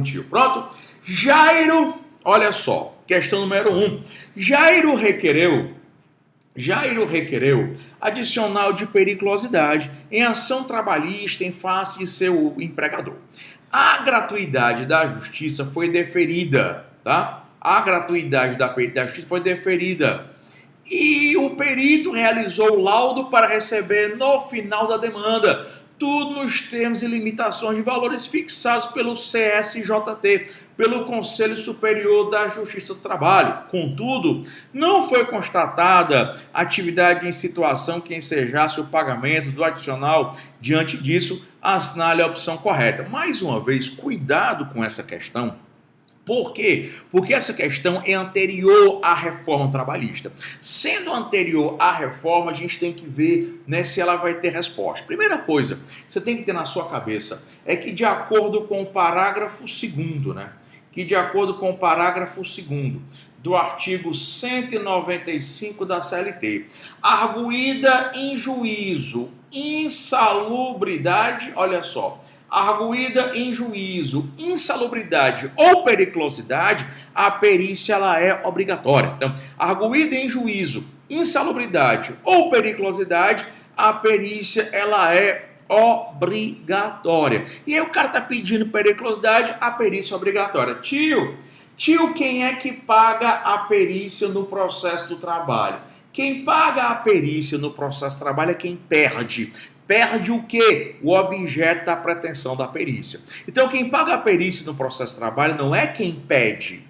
Tio. Pronto? Jairo, olha só, questão número 1. Jairo requereu adicional de periculosidade em ação trabalhista em face de seu empregador. A gratuidade da justiça foi deferida, tá? A gratuidade da justiça foi deferida. E o perito realizou o laudo para receber no final da demanda, tudo nos termos e limitações de valores fixados pelo CSJT, pelo Conselho Superior da Justiça do Trabalho. Contudo, não foi constatada atividade em situação que ensejasse o pagamento do adicional. Diante disso, assinale a opção correta. Mais uma vez, cuidado com essa questão. Por quê? Porque essa questão é anterior à reforma trabalhista. Sendo anterior à reforma, a gente tem que ver, né, se ela vai ter resposta. Primeira coisa, você tem que ter na sua cabeça é que de acordo com o parágrafo 2º, né? Que de acordo com o parágrafo 2º do artigo 195 da CLT, arguída em juízo insalubridade, olha só, arguída em juízo, insalubridade ou periculosidade, a perícia ela é obrigatória. Então, arguída em juízo, insalubridade ou periculosidade, a perícia ela é obrigatória. E aí o cara tá pedindo periculosidade, a perícia é obrigatória. Tio, quem é que paga a perícia no processo do trabalho? Quem paga a perícia no processo do trabalho é quem perde. Perde o quê? O objeto da pretensão da perícia. Então, quem paga a perícia no processo de trabalho não é quem pede.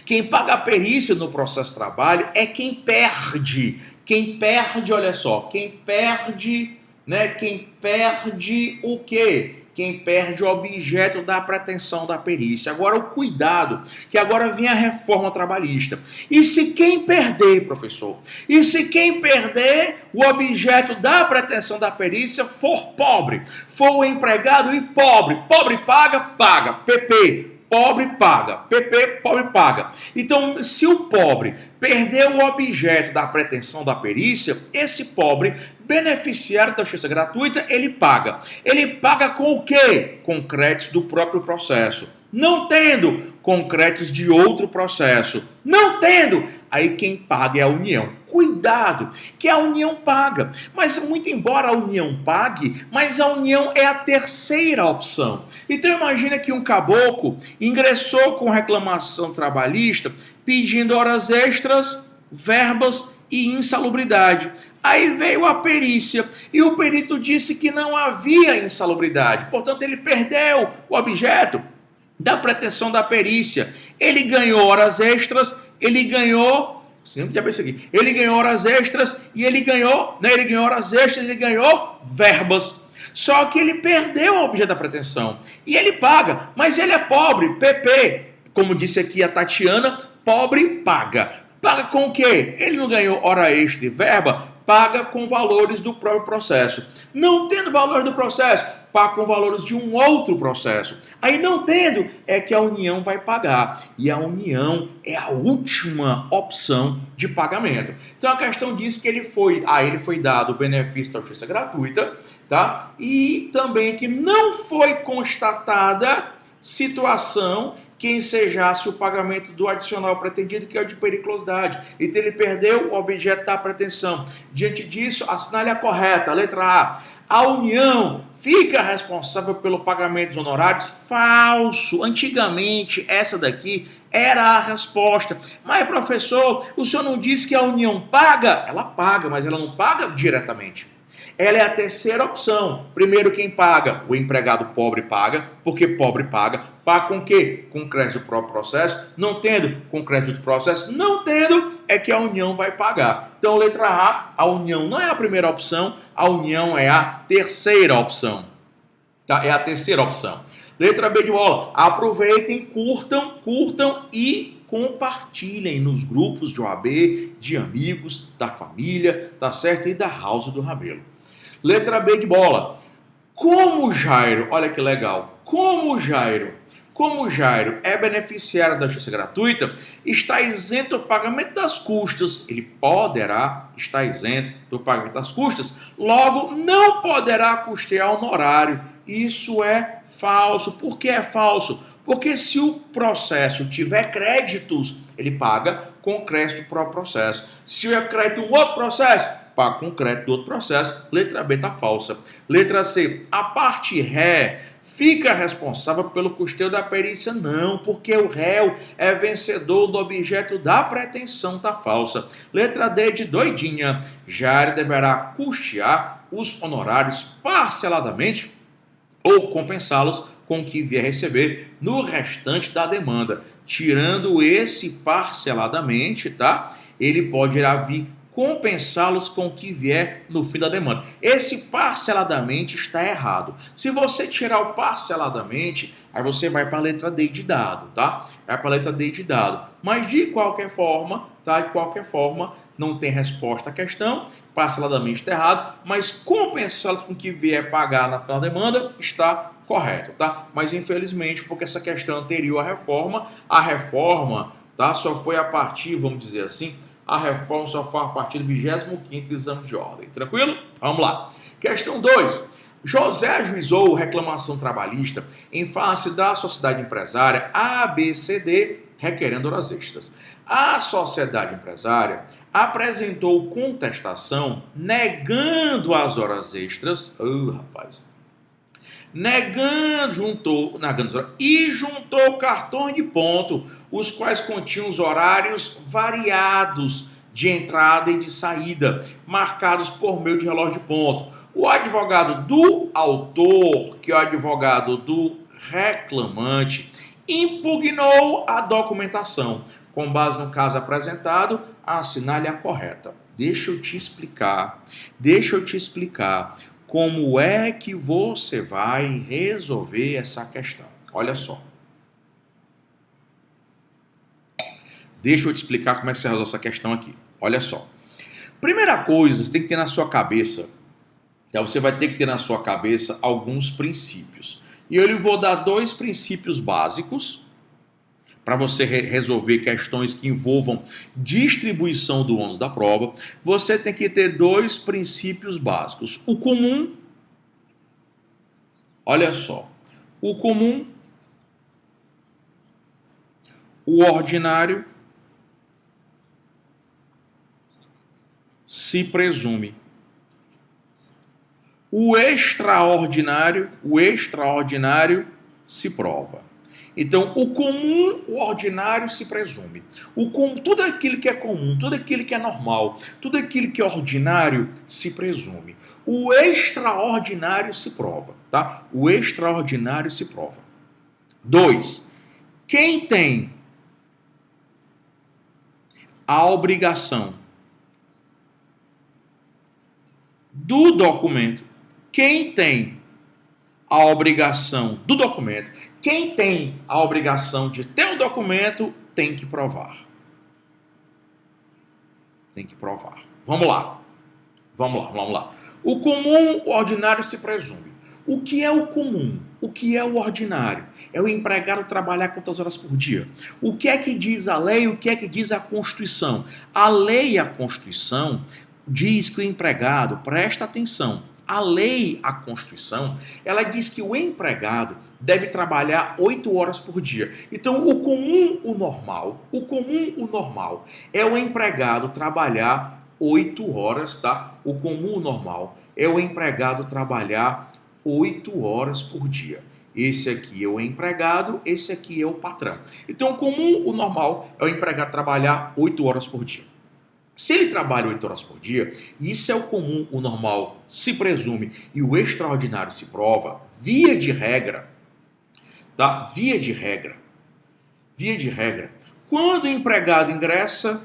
Quem paga a perícia no processo de trabalho é quem perde. Quem perde, olha só, quem perde, né? Quem perde o quê? Quem perde o objeto da pretensão da perícia. Agora, o cuidado, que agora vem a reforma trabalhista. E se quem perder, professor? E se quem perder o objeto da pretensão da perícia for pobre? For o empregado e pobre? Pobre paga, paga. PP. Pobre paga, PP, pobre paga. Então, se o pobre perdeu o objeto da pretensão da perícia, esse pobre, beneficiário da justiça gratuita, ele paga. Ele paga com o quê? Com créditos do próprio processo. Não tendo, com créditos de outro processo. Não tendo, aí quem paga é a União. Cuidado, que a União paga. Mas muito embora a União pague, mas a União é a terceira opção. Então imagina que um caboclo ingressou com reclamação trabalhista pedindo horas extras, verbas e insalubridade. Aí veio a perícia e o perito disse que não havia insalubridade. Portanto, ele perdeu o objeto da pretensão da perícia. Ele ganhou horas extras, ele ganhou horas extras e ele ganhou, né? Ele ganhou horas extras, ele ganhou verbas. Só que ele perdeu o objeto da pretensão e ele paga, mas ele é pobre, PP, como disse aqui a Tatiana, pobre paga. Paga com o quê? Ele não ganhou hora extra e verba, paga com valores do próprio processo. Não tendo valores do processo, paga com valores de um outro processo. Aí não tendo, é que a União vai pagar. E a União é a última opção de pagamento. Então a questão diz que ele foi dado o benefício da justiça gratuita, tá? E também que não foi constatada situação que ensejasse o pagamento do adicional pretendido, que é o de periculosidade. Então ele perdeu o objeto da pretensão. Diante disso, assinale a correta, a letra A. A União fica responsável pelo pagamento dos honorários? Falso. Antigamente, essa daqui era a resposta. Mas, professor, o senhor não disse que a União paga? Ela paga, mas ela não paga diretamente. Ela é a terceira opção. Primeiro, quem paga? O empregado pobre paga, porque pobre paga. Paga com o quê? Com crédito do próprio processo. Não tendo, com crédito do processo. Não tendo, é que a União vai pagar. Então, letra A União não é a primeira opção, a União é a terceira opção. Tá? É a terceira opção. Letra B de bola. Aproveitem, curtam e compartilhem nos grupos de OAB, de amigos, da família, tá certo? E da House do Rabelo. Letra B de bola. Como Jairo, olha que legal, como Jairo é beneficiário da justiça gratuita, está isento do pagamento das custas. Ele poderá estar isento do pagamento das custas, logo não poderá custear honorário. Isso é falso. Por que é falso? Porque se o processo tiver créditos, ele paga com crédito do próprio processo. Se tiver crédito do outro processo, paga com crédito do outro processo. Letra B está falsa. Letra C, a parte ré fica responsável pelo custeio da perícia? Não, porque o réu é vencedor do objeto da pretensão, tá falsa. Letra D de doidinha, Jari deverá custear os honorários parceladamente ou compensá-los com o que vier receber no restante da demanda. Tirando esse parceladamente, tá? Ele pode irá vir compensá-los com o que vier no fim da demanda. Esse parceladamente está errado. Se você tirar o parceladamente, aí você vai para a letra D de dado, tá? Vai para a letra D de dado. Mas de qualquer forma, tá? De qualquer forma, não tem resposta à questão, parceladamente está errado, mas compensá-los com o que vier pagar na final da demanda está correto, tá? Mas infelizmente, porque essa questão anterior à reforma, tá? Só foi a partir, vamos dizer assim, a reforma só foi a partir do 25º exame de ordem. Tranquilo? Vamos lá. Questão 2. José ajuizou reclamação trabalhista em face da sociedade empresária ABCD requerendo horas extras. A sociedade empresária apresentou contestação negando as horas extras. Juntou cartões de ponto, os quais continham os horários variados de entrada e de saída, marcados por meio de relógio de ponto. O advogado do autor, que é o advogado do reclamante, impugnou a documentação. Com base no caso apresentado, assinale a correta. Deixa eu te explicar como é que você vai resolver essa questão. Olha só. Deixa eu te explicar como é que você resolve essa questão aqui. Olha só. Primeira coisa, você tem que ter na sua cabeça, então você vai ter que ter na sua cabeça alguns princípios. E eu lhe vou dar 2 princípios básicos para você resolver questões que envolvam distribuição do ônus da prova. Você tem que ter 2 princípios básicos. O comum, olha só, o comum, o ordinário, se presume. O extraordinário se prova. Então, o comum, o ordinário se presume. Tudo aquilo que é comum, tudo aquilo que é normal, tudo aquilo que é ordinário se presume. O extraordinário se prova, tá? O extraordinário se prova. 2. Quem tem a obrigação do documento, quem tem a obrigação do documento, quem tem a obrigação de ter o documento, tem que provar. Tem que provar. Vamos lá. O comum, o ordinário se presume. O que é o comum? O que é o ordinário? É o empregado trabalhar quantas horas por dia? O que é que diz a lei? O que é que diz a Constituição? A lei e a Constituição diz que o empregado, presta atenção, a lei, a Constituição, ela diz que o empregado deve trabalhar 8 horas por dia. Então, o comum, o normal é o empregado trabalhar 8 horas, tá? O comum, o normal é o empregado trabalhar 8 horas por dia. Esse aqui é o empregado, esse aqui é o patrão. Então, o comum, o normal é o empregado trabalhar 8 horas por dia. Se ele trabalha 8 horas por dia, isso é o comum, o normal se presume e o extraordinário se prova, via de regra, tá? Via de regra. Quando o empregado ingressa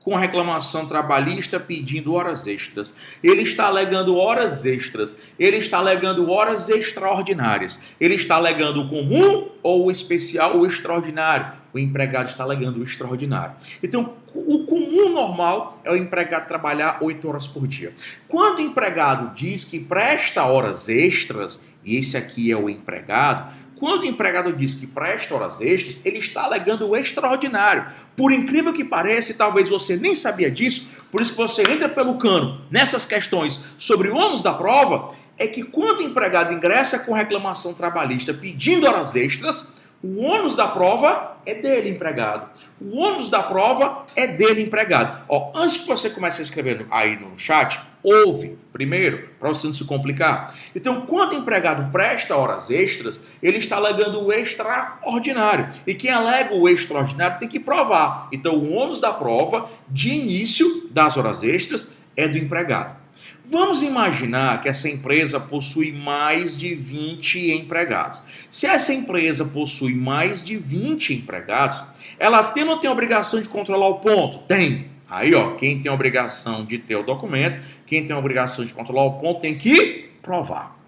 com reclamação trabalhista pedindo horas extras, ele está alegando horas extras, ele está alegando horas extraordinárias, ele está alegando o comum ou o especial ou o extraordinário. O empregado está alegando o extraordinário. Então, o comum normal é o empregado trabalhar 8 horas por dia. Quando o empregado diz que presta horas extras, e esse aqui é o empregado, quando o empregado diz que presta horas extras, ele está alegando o extraordinário. Por incrível que pareça, e talvez você nem sabia disso, por isso que você entra pelo cano nessas questões sobre o ônus da prova, é que quando o empregado ingressa com reclamação trabalhista pedindo horas extras, O ônus da prova é dele, empregado. O ônus da prova é dele, empregado. Ó, antes que você comece a escrever aí no chat, ouve primeiro, para você não se complicar. Então, quando o empregado presta horas extras, ele está alegando o extraordinário. E quem alega o extraordinário tem que provar. Então, o ônus da prova, de início das horas extras, é do empregado. Vamos imaginar que essa empresa possui mais de 20 empregados. Se essa empresa possui mais de 20 empregados, ela tem ou não tem a obrigação de controlar o ponto? Tem. Aí, ó, quem tem a obrigação de ter o documento, quem tem a obrigação de controlar o ponto tem que provar.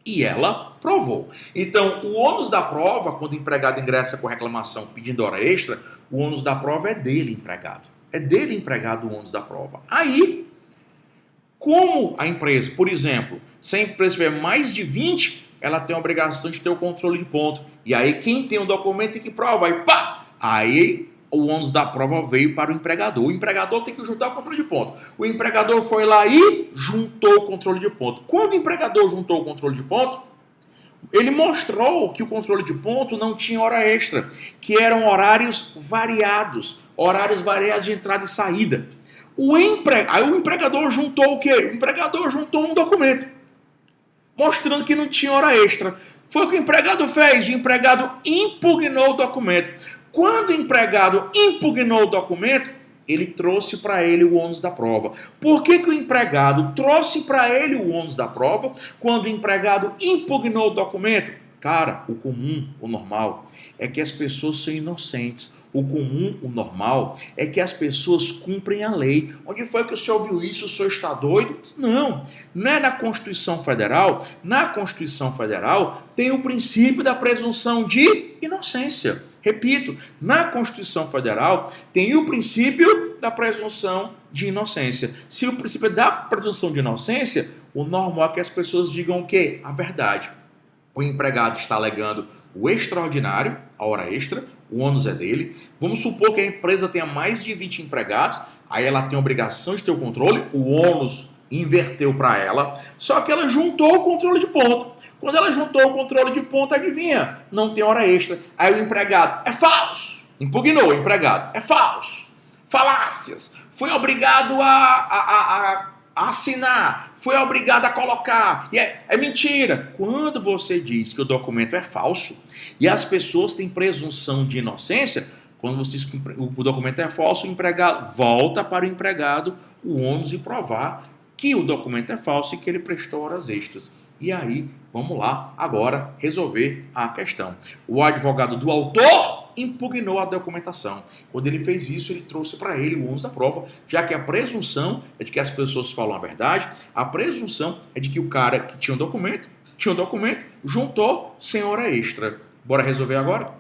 E ela provou. Então, o ônus da prova, quando o empregado ingressa com reclamação pedindo hora extra, o ônus da prova é dele, empregado. É dele, empregado, o ônus da prova. Aí, como a empresa, por exemplo, se a empresa tiver mais de 20, ela tem a obrigação de ter o controle de ponto. E aí quem tem o documento tem que provar. E pá! Aí o ônus da prova veio para o empregador. O empregador tem que juntar o controle de ponto. O empregador foi lá e juntou o controle de ponto. Quando o empregador juntou o controle de ponto, ele mostrou que o controle de ponto não tinha hora extra, que eram horários variados de entrada e saída. Aí o empregador juntou o quê? O empregador juntou um documento, mostrando que não tinha hora extra. Foi o que o empregado fez, o empregado impugnou o documento. Quando o empregado impugnou o documento, ele trouxe para ele o ônus da prova. Por que o empregado trouxe para ele o ônus da prova quando o empregado impugnou o documento? Cara, o comum, o normal, é que as pessoas são inocentes. O comum, o normal, é que as pessoas cumprem a lei. Onde foi que o senhor ouviu isso? O senhor está doido? Não, não é na Constituição Federal. Na Constituição Federal tem o princípio da presunção de inocência. Repito, na Constituição Federal tem o princípio da presunção de inocência. Se o princípio da presunção de inocência, o normal é que as pessoas digam o quê? A verdade. O empregado está alegando o extraordinário, a hora extra, o ônus é dele. Vamos supor que a empresa tenha mais de 20 empregados, aí ela tem a obrigação de ter o controle, o ônus inverteu para ela, só que ela juntou o controle de ponto. Quando ela juntou o controle de ponto, adivinha? Não tem hora extra. Aí o empregado, é falso! Impugnou o empregado, é falso! Falácias! Foi obrigado a assinar, foi obrigado a colocar, e é mentira. Quando você diz que o documento é falso e as pessoas têm presunção de inocência, quando você diz que o documento é falso, o empregado volta para o empregado o ônus de provar que o documento é falso e que ele prestou horas extras. E aí, vamos lá agora resolver a questão. O advogado do autor impugnou a documentação. Quando ele fez isso, ele trouxe para ele o ônus da prova, já que a presunção é de que as pessoas falam a verdade, a presunção é de que o cara que tinha um documento, juntou sem hora extra. Bora resolver agora?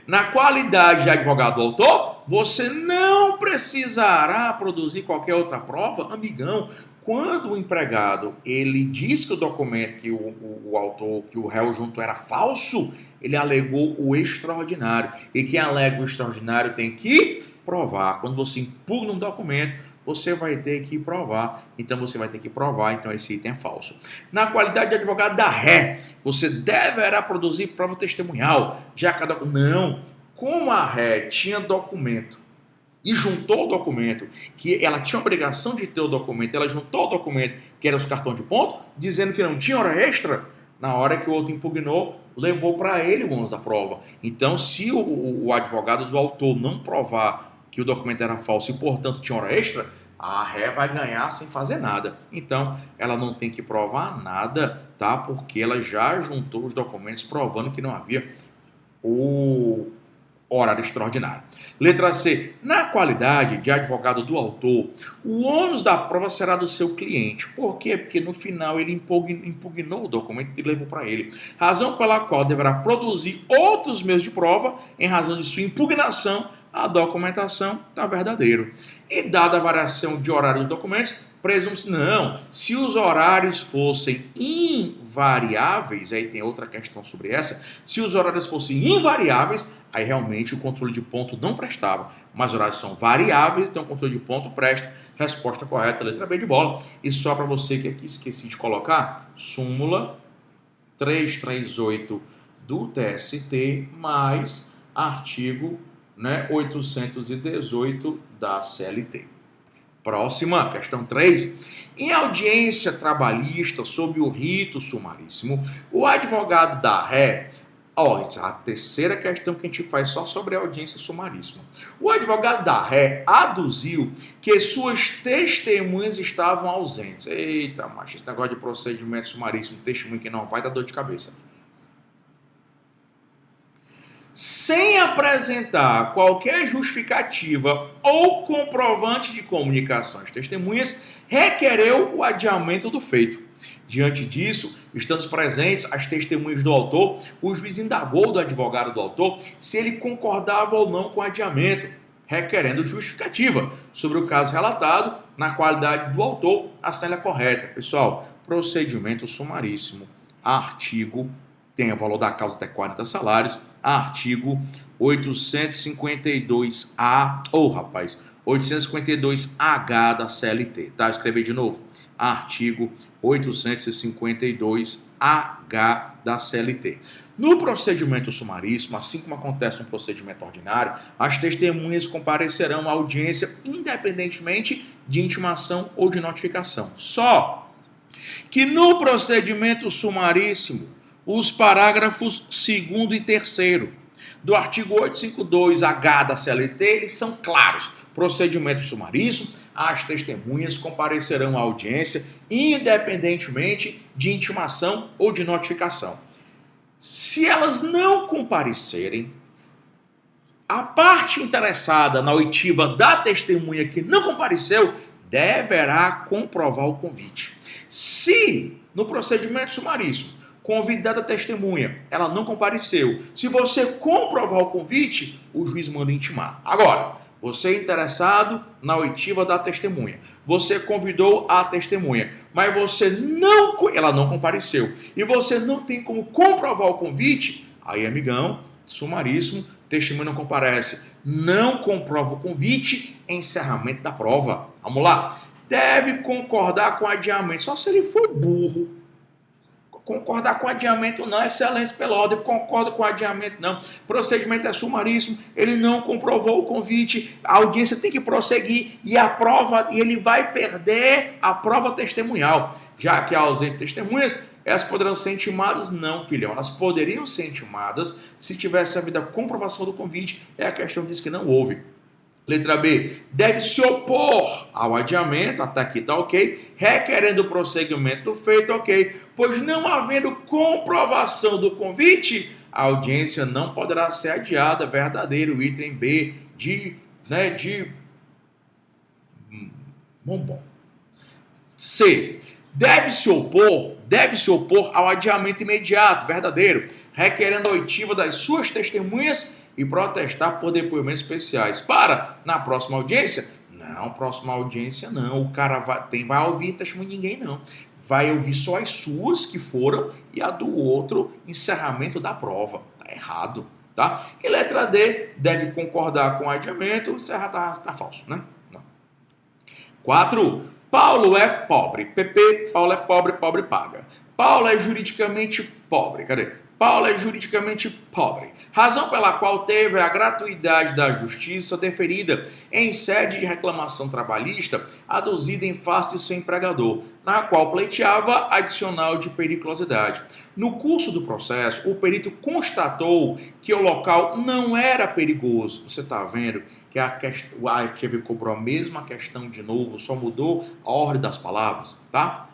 Na qualidade de advogado do autor, você não precisará produzir qualquer outra prova, amigão. Quando o empregado ele diz que o documento que o autor, que o réu junto era falso, ele alegou o extraordinário. E quem alega o extraordinário tem que provar. Quando você impugna um documento, você vai ter que provar. Então você vai ter que provar, então esse item é falso. Na qualidade de advogado da ré, você deverá produzir prova testemunhal. Já cada não, como a ré tinha documento e juntou o documento, que ela tinha a obrigação de ter o documento, ela juntou o documento, que era os cartões de ponto, dizendo que não tinha hora extra, na hora que o outro impugnou, levou para ele o ônus da prova. Então, se o advogado do autor não provar que o documento era falso e, portanto, tinha hora extra, a ré vai ganhar sem fazer nada. Então, ela não tem que provar nada, tá? Porque ela já juntou os documentos provando que não havia o horário extraordinário. Letra C. Na qualidade de advogado do autor, o ônus da prova será do seu cliente. Por quê? Porque no final ele impugnou o documento e levou para ele. Razão pela qual deverá produzir outros meios de prova em razão de sua impugnação, a documentação está verdadeiro. E dada a variação de horários dos documentos, presume-se não. Se os horários fossem invariáveis, aí tem outra questão sobre essa, se os horários fossem invariáveis, aí realmente o controle de ponto não prestava. Mas os horários são variáveis, então o controle de ponto presta. Resposta correta, letra B de bola. E só para você que aqui esqueci de colocar, súmula 338 do TST mais artigo 818 da CLT. Próxima, questão 3. Em audiência trabalhista sob o rito sumaríssimo, o advogado da ré... a terceira questão que a gente faz só sobre a audiência sumaríssima. O advogado da ré aduziu que suas testemunhas estavam ausentes. Eita, macho, esse negócio de procedimento sumaríssimo, testemunho que não vai dar dor de cabeça. Sem apresentar qualquer justificativa ou comprovante de comunicações testemunhas, requereu o adiamento do feito. Diante disso, estando presentes as testemunhas do autor, o juiz indagou do advogado do autor se ele concordava ou não com o adiamento, requerendo justificativa sobre o caso relatado na qualidade do autor, a cédula correta. Pessoal, procedimento sumaríssimo, artigo, tem o valor da causa até 40 salários, artigo 852A, 852H da CLT, tá? Escrever de novo. Artigo 852H da CLT. No procedimento sumaríssimo, assim como acontece no procedimento ordinário, as testemunhas comparecerão à audiência independentemente de intimação ou de notificação. Só que no procedimento sumaríssimo, os parágrafos 2º e 3º do artigo 852H da CLT, eles são claros. Procedimento sumaríssimo, as testemunhas comparecerão à audiência independentemente de intimação ou de notificação. Se elas não comparecerem, a parte interessada na oitiva da testemunha que não compareceu deverá comprovar o convite. Se no procedimento sumaríssimo convidada a testemunha, ela não compareceu, se você comprovar o convite, o juiz manda intimar. Agora, você é interessado na oitiva da testemunha, você convidou a testemunha, mas ela não compareceu, e você não tem como comprovar o convite, aí, amigão, sumaríssimo, testemunha não comparece, não comprova o convite, encerramento da prova. Vamos lá. Deve concordar com o adiamento, só se ele for burro. Concordar com o adiamento não, excelência pela ordem, concorda com o adiamento não. Procedimento é sumaríssimo, ele não comprovou o convite, a audiência tem que prosseguir e ele vai perder a prova testemunhal. Já que há ausência de testemunhas, elas poderão ser intimadas? Não, filhão, elas poderiam ser intimadas se tivesse havido a comprovação do convite, a questão diz que não houve. Letra B, deve se opor ao adiamento, até aqui está ok, requerendo o prosseguimento do feito, ok, pois não havendo comprovação do convite, a audiência não poderá ser adiada, verdadeiro, item B de bombom. C, deve se opor ao adiamento imediato, verdadeiro, requerendo a oitiva das suas testemunhas e protestar por depoimentos especiais. Na próxima audiência? Não, próxima audiência não. O cara vai ouvir testemunho de ninguém, não. Vai ouvir só as suas que foram e a do outro, encerramento da prova. Tá errado, tá? E letra D, deve concordar com o adiamento. Tá falso, né? Não. 4. Paulo é pobre. PP, Paulo é pobre, pobre paga. Paulo é juridicamente pobre. Cadê? Paulo é juridicamente pobre, razão pela qual teve a gratuidade da justiça deferida em sede de reclamação trabalhista aduzida em face de seu empregador, na qual pleiteava adicional de periculosidade. No curso do processo, o perito constatou que o local não era perigoso. Você está vendo que a FGV cobrou a mesma questão de novo, só mudou a ordem das palavras, tá?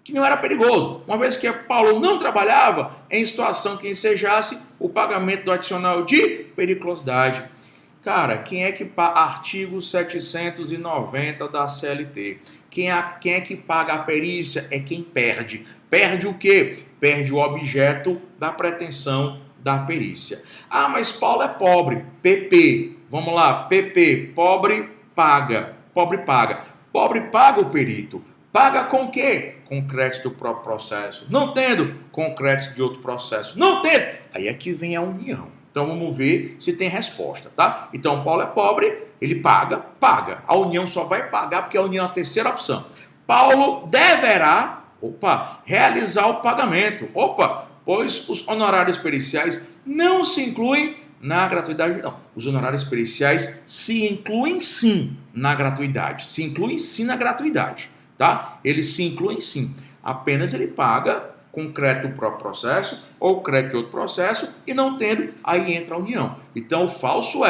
Que não era perigoso, uma vez que Paulo não trabalhava em situação que ensejasse o pagamento do adicional de periculosidade. Cara, quem é que paga? Artigo 790 da CLT. Quem é que paga a perícia? É quem perde. Perde o quê? Perde o objeto da pretensão da perícia. Ah, mas Paulo é pobre. PP. Vamos lá. PP. Pobre paga. Pobre paga. Pobre paga o perito. Paga com o quê? Com crédito do próprio processo. Não tendo, com crédito de outro processo. Não tendo, aí é que vem a união. Então vamos ver se tem resposta, tá? Então Paulo é pobre, ele paga. A união só vai pagar porque a união é a terceira opção. Paulo deverá, realizar o pagamento. pois os honorários periciais não se incluem na gratuidade, não. Os honorários periciais se incluem sim na gratuidade. Se incluem sim na gratuidade, tá? Eles se incluem sim. Apenas ele paga com crédito do próprio processo ou crédito de outro processo e não tendo, aí entra a união. Então o falso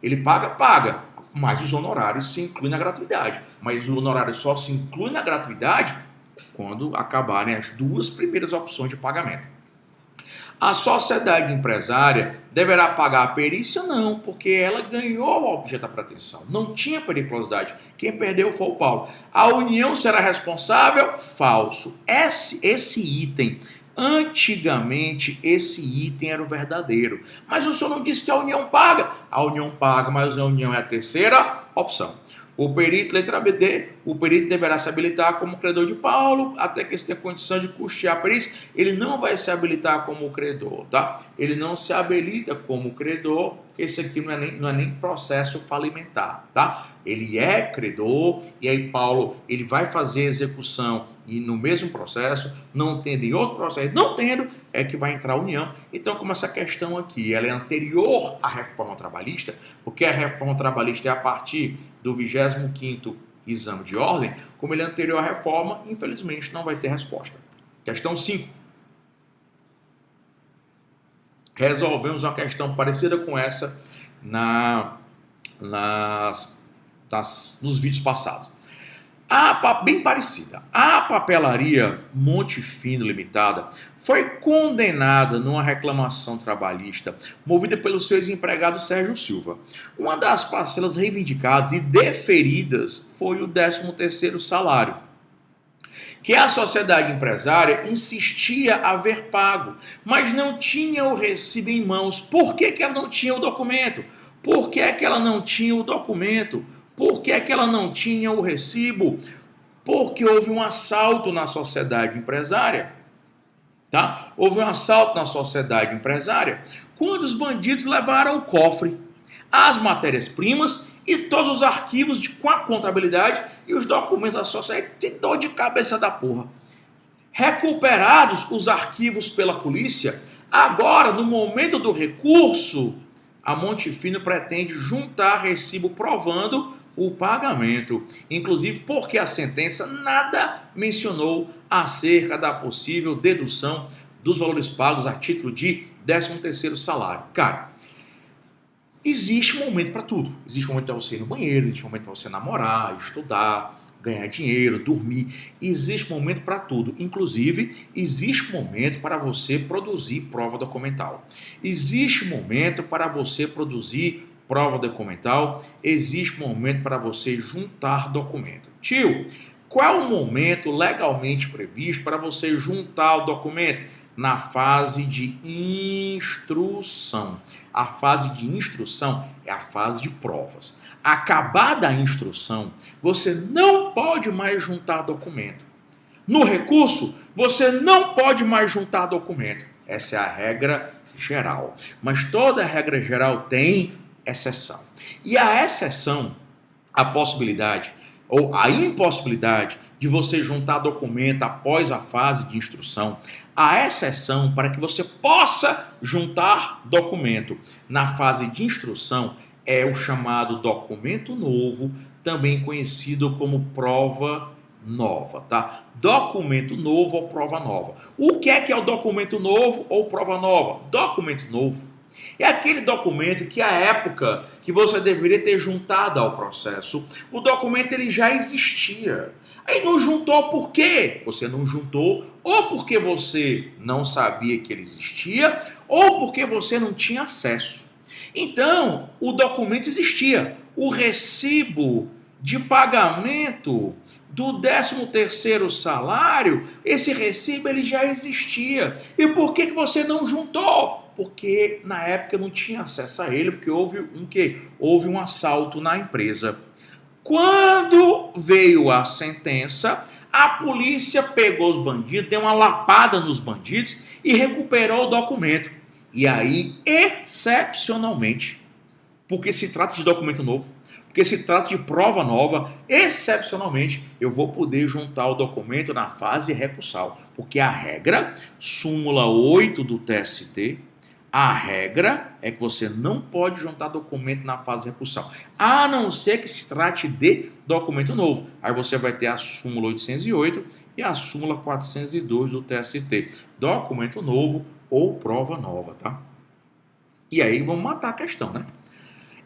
ele paga, mas os honorários se incluem na gratuidade. Mas o honorário só se inclui na gratuidade quando acabarem as duas primeiras opções de pagamento. A sociedade empresária deverá pagar a perícia? Não, porque ela ganhou o objeto da pretensão. Não tinha periculosidade. Quem perdeu foi o Paulo. A União será responsável? Falso. Esse item, antigamente, esse item era o verdadeiro. Mas o senhor não disse que a União paga? A União paga, mas a União é a terceira opção. O perito, letra BD, o perito deverá se habilitar como credor de Paulo, até que ele tenha condição de custear a perícia. Ele não vai se habilitar como credor, tá? Ele não se habilita como credor, porque isso aqui não é nem processo falimentar, tá? Ele é credor, e aí Paulo, ele vai fazer execução e no mesmo processo, não tendo em outro processo, não tendo, é que vai entrar a união. Então, como essa questão aqui, ela é anterior à reforma trabalhista, porque a reforma trabalhista é a partir do 25º exame de ordem, como ele é anterior à reforma, infelizmente não vai ter resposta. Questão 5. Resolvemos uma questão parecida com essa nos vídeos passados. Bem parecida. A papelaria Monte Fino Limitada foi condenada numa reclamação trabalhista movida pelo seu ex-empregado Sérgio Silva. Uma das parcelas reivindicadas e deferidas foi o 13º salário, que a sociedade empresária insistia haver pago, mas não tinha o recibo em mãos. Por que ela não tinha o documento? Por que ela não tinha o documento? Por que ela não tinha o recibo? Porque houve um assalto na sociedade empresária. Tá? Houve um assalto na sociedade empresária quando os bandidos levaram o cofre, as matérias-primas e todos os arquivos com a contabilidade e os documentos da sociedade. Que dor de cabeça da porra. Recuperados os arquivos pela polícia, agora, no momento do recurso, a Monte Fino pretende juntar recibo provando o pagamento, inclusive porque a sentença nada mencionou acerca da possível dedução dos valores pagos a título de 13º salário. Cara, existe momento para tudo. Existe momento para você ir no banheiro, existe momento para você namorar, estudar, ganhar dinheiro, dormir. Existe momento para tudo. Inclusive, existe momento para você produzir prova documental. Existe momento para você produzir prova documental. Existe momento para você juntar documento. Tio, qual é o momento legalmente previsto para você juntar o documento? Na fase de instrução. A fase de instrução é a fase de provas. Acabada a instrução, você não pode mais juntar documento. No recurso, você não pode mais juntar documento. Essa é a regra geral. Mas toda regra geral tem exceção. E a exceção, a possibilidade ou a impossibilidade de você juntar documento após a fase de instrução, a exceção para que você possa juntar documento na fase de instrução é o chamado documento novo, também conhecido como prova nova, tá? Documento novo ou prova nova. O que é o documento novo ou prova nova? Documento novo é aquele documento que à época que você deveria ter juntado ao processo, o documento ele já existia. Aí não juntou por quê? Você não juntou ou porque você não sabia que ele existia ou porque você não tinha acesso. Então, o documento existia. O recibo de pagamento do 13º salário, esse recibo ele já existia. E por que você não juntou? Porque na época não tinha acesso a ele, porque houve um assalto na empresa. Quando veio a sentença, a polícia pegou os bandidos, deu uma lapada nos bandidos e recuperou o documento. E aí, excepcionalmente, porque se trata de documento novo, porque porque se trata de prova nova, excepcionalmente eu vou poder juntar o documento na fase recursal, porque a regra, súmula 8 do TST, a regra é que você não pode juntar documento na fase recursal, a não ser que se trate de documento novo. Aí você vai ter a súmula 808 e a súmula 402 do TST, documento novo ou prova nova, tá? E aí vamos matar a questão, né?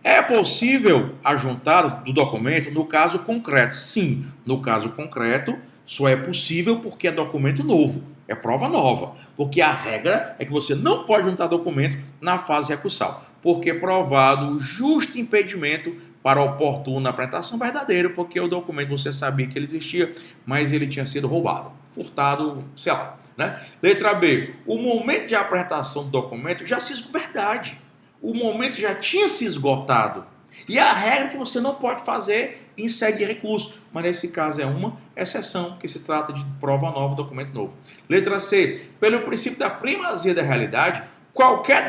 É possível ajuntar do documento no caso concreto? Sim, no caso concreto só é possível porque é documento novo, é prova nova. Porque a regra é que você não pode juntar documento na fase recursal, porque provado o justo impedimento para a oportuna apresentação verdadeira, porque o documento você sabia que ele existia, mas ele tinha sido roubado, furtado, sei lá, né? Letra B, o momento de apresentação do documento já se esgotou, verdade. O momento já tinha se esgotado. E a regra é que você não pode fazer em sede de recurso. Mas nesse caso é uma exceção, porque se trata de prova nova, documento novo. Letra C. Pelo princípio da primazia da realidade, qualquer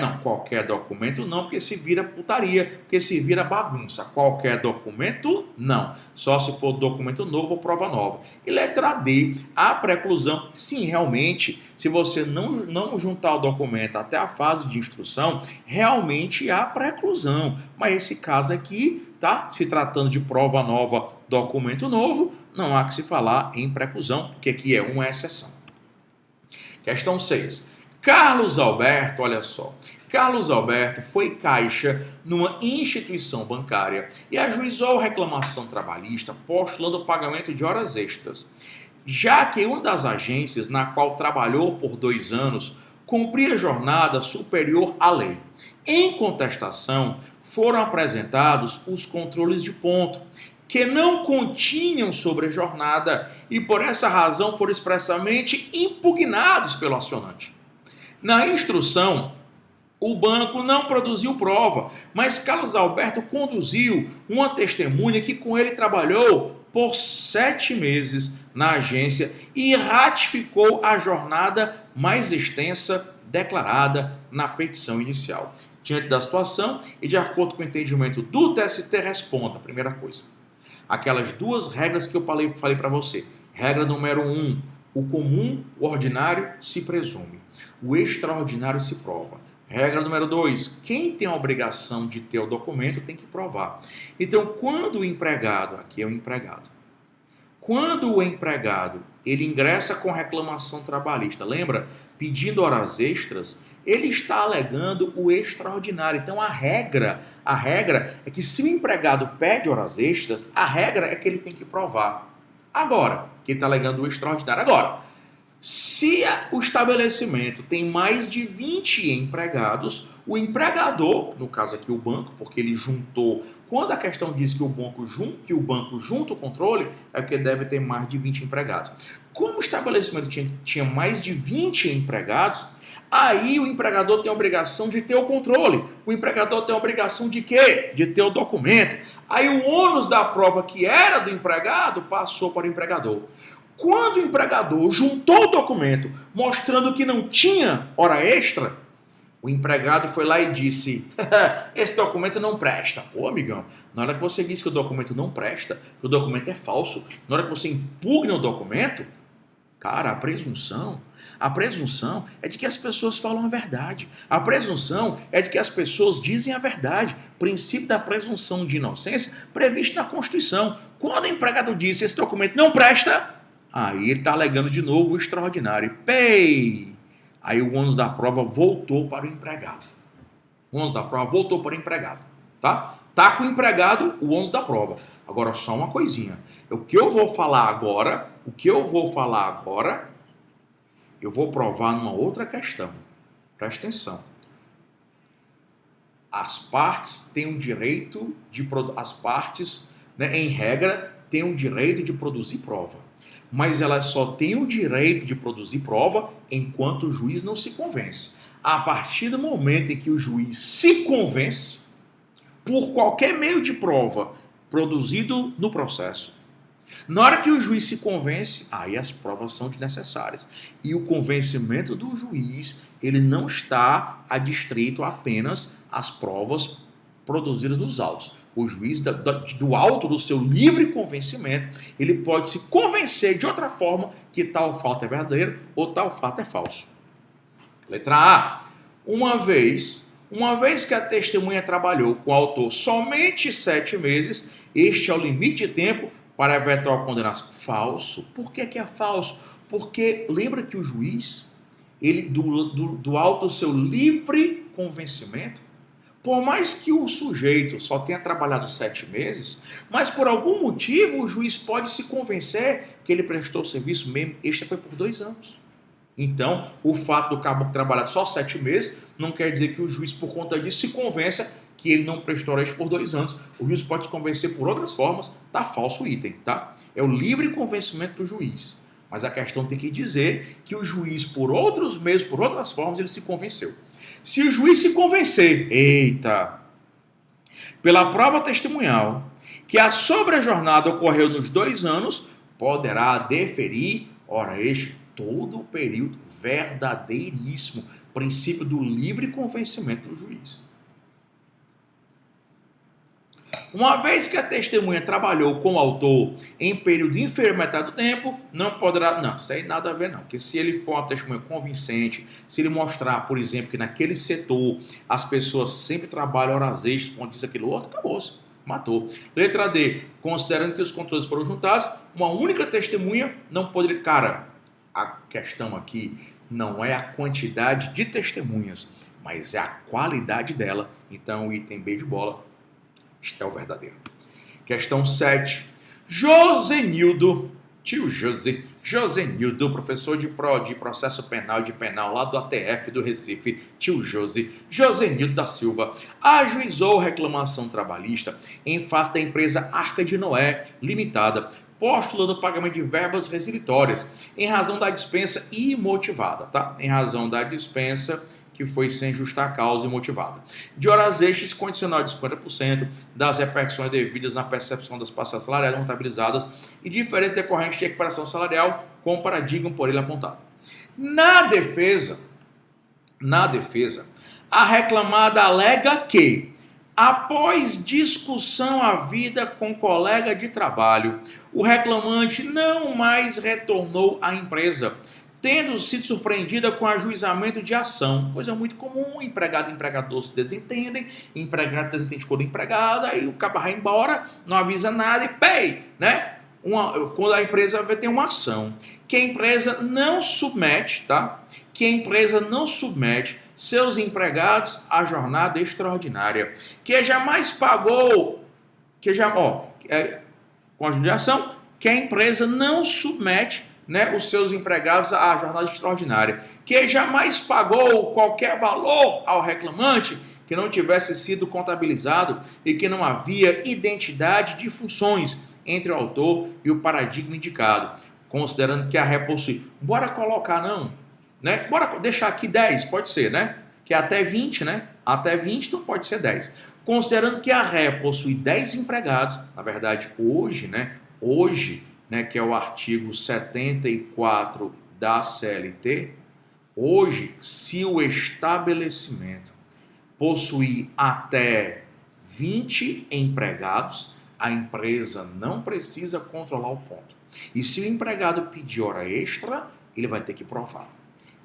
documento não, porque se vira putaria, porque se vira bagunça. Qualquer documento não. Só se for documento novo ou prova nova. E letra D. A preclusão. Sim, realmente, se você não juntar o documento até a fase de instrução, realmente há preclusão. Mas esse caso aqui, tá? Se tratando de prova nova, documento novo, não há que se falar em preclusão, porque aqui é uma exceção. Questão 6. Carlos Alberto, olha só, Carlos Alberto foi caixa numa instituição bancária e ajuizou a reclamação trabalhista postulando o pagamento de horas extras, já que uma das agências na qual trabalhou por 2 anos cumpria jornada superior à lei. Em contestação, foram apresentados os controles de ponto, que não continham sobrejornada e por essa razão foram expressamente impugnados pelo acionante. Na instrução, o banco não produziu prova, mas Carlos Alberto conduziu uma testemunha que com ele trabalhou por 7 meses na agência e ratificou a jornada mais extensa declarada na petição inicial. Diante da situação e de acordo com o entendimento do TST, responda, primeira coisa, aquelas 2 regras que eu falei para você. Regra número 1, o comum, o ordinário, se presume. O extraordinário se prova. Regra número 2, quem tem a obrigação de ter o documento tem que provar. Então, quando o empregado, aqui é o empregado, quando o empregado ele ingressa com reclamação trabalhista, lembra? Pedindo horas extras, ele está alegando o extraordinário. Então, a regra é que se o empregado pede horas extras, a regra é que ele tem que provar. Agora, que ele está alegando o extraordinário. Agora, se o estabelecimento tem mais de 20 empregados, o empregador, no caso aqui o banco, porque ele juntou, quando a questão diz que o banco junta o controle, é porque deve ter mais de 20 empregados. Como o estabelecimento tinha mais de 20 empregados, aí o empregador tem a obrigação de ter o controle. O empregador tem a obrigação de quê? De ter o documento. Aí o ônus da prova que era do empregado passou para o empregador. Quando o empregador juntou o documento mostrando que não tinha hora extra, o empregado foi lá e disse, esse documento não presta. Ô amigão, na hora que você diz que o documento não presta, que o documento é falso, na hora que você impugna o documento, cara, a presunção é de que as pessoas falam a verdade. A presunção é de que as pessoas dizem a verdade. Princípio da presunção de inocência previsto na Constituição. Quando o empregado disse, esse documento não presta, aí ele está alegando de novo o extraordinário. Pei! Aí o ônus da prova voltou para o empregado. O ônus da prova voltou para o empregado. Tá? Tá com o empregado o ônus da prova. Agora só uma coisinha. O que eu vou falar agora, eu vou provar numa outra questão. Presta atenção. As partes têm o direito de em regra, têm o direito de produzir prova. Mas elas só têm o direito de produzir prova enquanto o juiz não se convence. A partir do momento em que o juiz se convence, por qualquer meio de prova produzido no processo, na hora que o juiz se convence, aí as provas são desnecessárias. E o convencimento do juiz, ele não está adstrito apenas às provas produzidas nos autos. O juiz, do alto do seu livre convencimento, ele pode se convencer de outra forma que tal fato é verdadeiro ou tal fato é falso. Letra A. Uma vez que a testemunha trabalhou com o autor somente 7 meses, este é o limite de tempo para eventual condenação. Falso. Por que é falso? Porque lembra que o juiz, ele do alto do seu livre convencimento, por mais que o sujeito só tenha trabalhado 7 meses, mas por algum motivo o juiz pode se convencer que ele prestou o serviço mesmo, este foi por 2 anos. Então, o fato do caboclo trabalhar só 7 meses não quer dizer que o juiz, por conta disso, se convença que ele não prestou este por 2 anos. O juiz pode se convencer por outras formas, tá falso o item, tá? É o livre convencimento do juiz. Mas a questão tem que dizer que o juiz, por outros meios, por outras formas, ele se convenceu. Se o juiz se convencer, pela prova testemunhal, que a sobrejornada ocorreu nos 2 anos, poderá deferir, ora este, todo o período verdadeiríssimo, princípio do livre convencimento do juiz. Uma vez que a testemunha trabalhou com o autor em período inferior à metade do tempo, não poderá... Não, isso aí nada a ver não, porque se ele for uma testemunha convincente, se ele mostrar, por exemplo, que naquele setor as pessoas sempre trabalham horas extras, quando diz aquilo outro, acabou-se, matou. Letra D, considerando que os controles foram juntados, uma única testemunha não poderia... Cara, a questão aqui não é a quantidade de testemunhas, mas é a qualidade dela. Então, o item B de bola, este é o verdadeiro. Questão 7. Josenildo, tio Josenildo, professor de processo penal e de penal lá do ATF do Recife, tio Josenildo da Silva, ajuizou reclamação trabalhista em face da empresa Arca de Noé Limitada, postulando o pagamento de verbas resilitórias em razão da dispensa imotivada, tá? Em razão da dispensa que foi sem justa causa e motivada. De horas extras, condicional de 50% das repercussões devidas na percepção das parcelas salariais contabilizadas e diferente decorrente de equiparação salarial com o paradigma por ele apontado. Na defesa, a reclamada alega que, após discussão havida com colega de trabalho, o reclamante não mais retornou à empresa, tendo sido surpreendida com ajuizamento de ação. Coisa muito comum, empregado e empregador se desentendem, empregado desentende com o empregado, aí o cara vai embora, não avisa nada e pei, né? Quando a empresa tem uma ação, que a empresa não submete, tá? Que a empresa não submete seus empregados à jornada extraordinária, que jamais pagou, com a judiação, que a empresa não submete, né, os seus empregados à jornada extraordinária, que jamais pagou qualquer valor ao reclamante que não tivesse sido contabilizado e que não havia identidade de funções entre o autor e o paradigma indicado, considerando que a ré possui. Bora colocar não, né? Bora deixar aqui 10, pode ser, né? Que é até 20, né? Até 20, então pode ser 10. Considerando que a ré possui 10 empregados, na verdade, hoje, que é o artigo 74 da CLT, hoje, se o estabelecimento possuir até 20 empregados, a empresa não precisa controlar o ponto. E se o empregado pedir hora extra, ele vai ter que provar.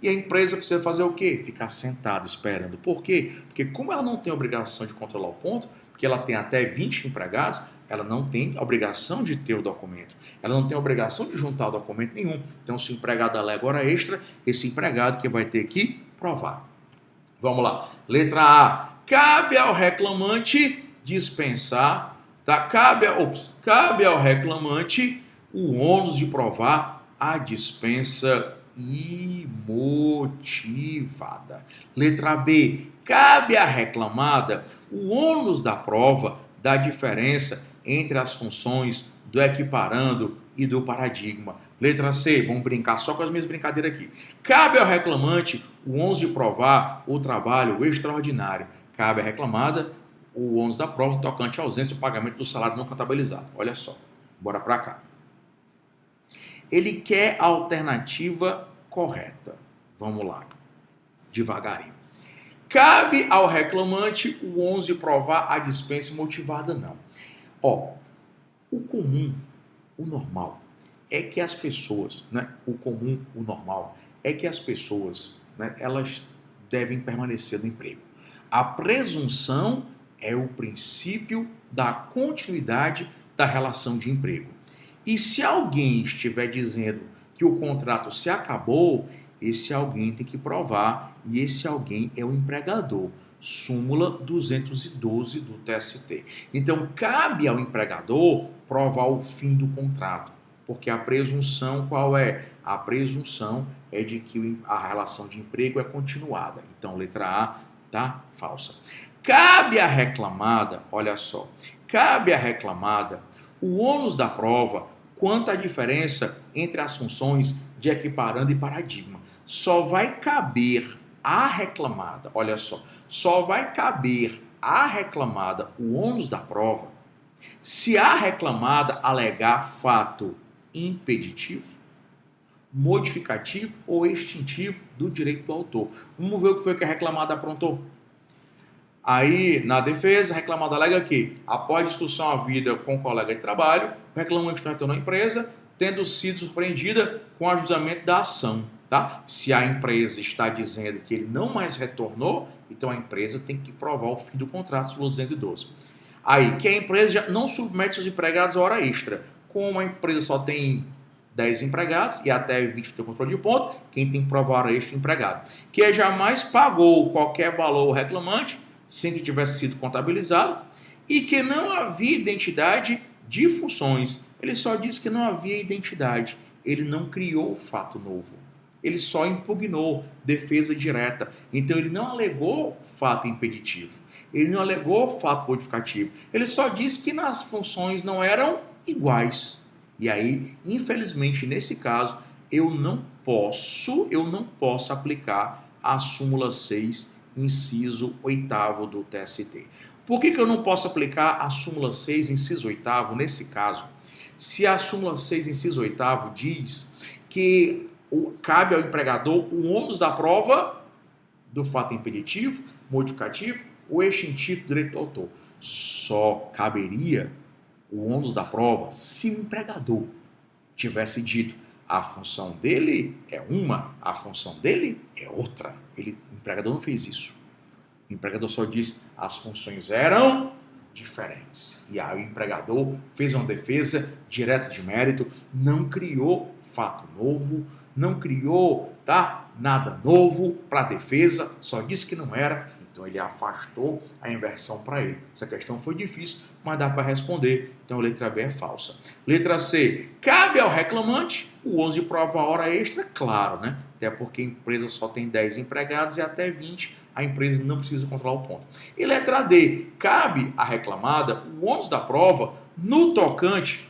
E a empresa precisa fazer o quê? Ficar sentado esperando. Por quê? Porque como ela não tem obrigação de controlar o ponto, porque ela tem até 20 empregados, ela não tem obrigação de ter o documento. Ela não tem obrigação de juntar o documento nenhum. Então, se o empregado alega hora extra, esse empregado que vai ter que provar. Vamos lá. Letra A. Cabe ao reclamante dispensar, tá? Cabe ao reclamante o ônus de provar a dispensa imotivada. Letra B. Cabe à reclamada o ônus da prova da diferença entre as funções do equiparando e do paradigma. Letra C. Vamos brincar só com as minhas brincadeiras aqui. Cabe ao reclamante o ônus de provar o trabalho extraordinário. Cabe à reclamada o ônus da prova tocante à ausência do pagamento do salário não contabilizado. Olha só. Bora para cá. Ele quer a alternativa correta. Vamos lá. Devagarinho. Cabe ao reclamante o 11 provar a dispensa motivada, não. Ó, o comum, o normal, é que as pessoas, né? O comum, o normal, é que as pessoas, né, elas devem permanecer no emprego. A presunção é o princípio da continuidade da relação de emprego. E se alguém estiver dizendo que o contrato se acabou, esse alguém tem que provar, e esse alguém é o empregador. Súmula 212 do TST. Então, cabe ao empregador provar o fim do contrato, porque a presunção qual é? A presunção é de que a relação de emprego é continuada. Então, letra A tá falsa. Cabe à reclamada, olha só, cabe à reclamada o ônus da prova quanto à diferença entre as funções de equiparando e paradigma. Só vai caber à reclamada, olha só vai caber à reclamada o ônus da prova se a reclamada alegar fato impeditivo, modificativo ou extintivo do direito do autor. Vamos ver o que foi que a reclamada aprontou. Aí, na defesa, a reclamada alega que, após discussão havida com o colega de trabalho, o reclamante não retornou à empresa, tendo sido surpreendida com o ajustamento da ação. Tá? Se a empresa está dizendo que ele não mais retornou, então a empresa tem que provar o fim do contrato, súmula 212. Aí, que a empresa já não submete seus empregados a hora extra. Como a empresa só tem 10 empregados e até 20 tem controle de ponto, quem tem que provar hora extra é o empregado. Que jamais pagou qualquer valor ao reclamante, sem que tivesse sido contabilizado, e que não havia identidade de funções. Ele só disse que não havia identidade. Ele não criou fato novo. Ele só impugnou defesa direta. Então ele não alegou fato impeditivo. Ele não alegou fato modificativo. Ele só disse que as funções não eram iguais. E aí, infelizmente, nesse caso, eu não posso aplicar a súmula 6, inciso 8º do TST. Por que eu não posso aplicar a súmula 6, inciso 8º nesse caso? Se a súmula 6, inciso 8º diz que cabe ao empregador o ônus da prova do fato impeditivo, modificativo ou extintivo do direito do autor. Só caberia o ônus da prova se o empregador tivesse dito a função dele é uma, a função dele é outra. O empregador não fez isso. O empregador só disse as funções eram diferentes. E aí o empregador fez uma defesa direta de mérito, não criou fato novo, não criou nada novo para a defesa, só disse que não era. Então ele afastou a inversão para ele. Essa questão foi difícil, mas dá para responder. Então a letra B é falsa. Letra C. Cabe ao reclamante o 11 prova hora extra? Claro, né? Até porque a empresa só tem 10 empregados e até 20 a empresa não precisa controlar o ponto. E letra D. Cabe à reclamada o ônus da prova no tocante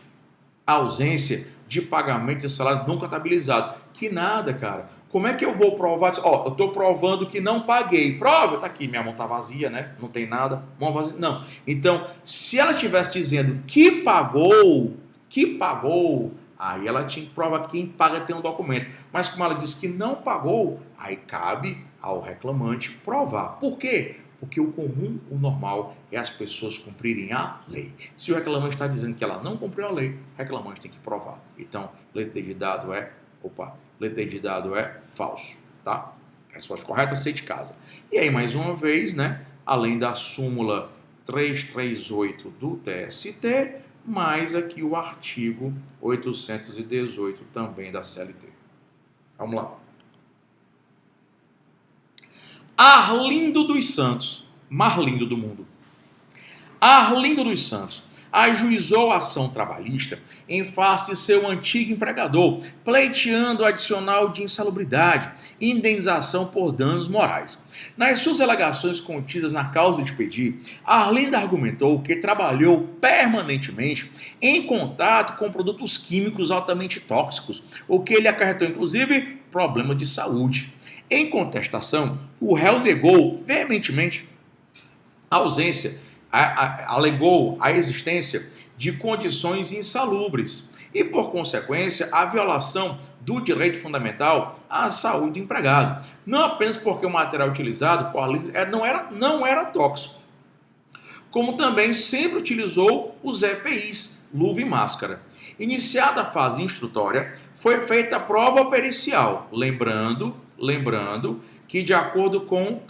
à ausência de pagamento de salário não contabilizado. Que nada, cara. Como é que eu vou provar? Eu estou provando que não paguei. Prova, tá aqui, minha mão tá vazia, né? Não tem nada, mão vazia. Não. Então, se ela estivesse dizendo que pagou, aí ela tinha que provar que quem paga tem um documento. Mas como ela disse que não pagou, aí cabe ao reclamante provar. Por quê? Porque o comum, o normal, é as pessoas cumprirem a lei. Se o reclamante está dizendo que ela não cumpriu a lei, o reclamante tem que provar. Então, letra de dado é falso, tá? Resposta correta, C de casa. E aí, mais uma vez, né? Além da súmula 338 do TST, mais aqui o artigo 818 também da CLT. Vamos lá. Arlindo dos Santos, Marlindo do mundo. Arlindo dos Santos ajuizou a ação trabalhista em face de seu antigo empregador, pleiteando adicional de insalubridade e indenização por danos morais. Nas suas alegações contidas na causa de pedir, Arlindo argumentou que trabalhou permanentemente em contato com produtos químicos altamente tóxicos, o que lhe acarretou, inclusive, problemas de saúde. Em contestação, o réu negou veementemente a ausência alegou a existência de condições insalubres e, por consequência, a violação do direito fundamental à saúde do empregado. Não apenas porque o material utilizado por Arlindo não era tóxico, como também sempre utilizou os EPIs, luva e máscara. Iniciada a fase instrutória, foi feita a prova pericial, lembrando que de acordo com,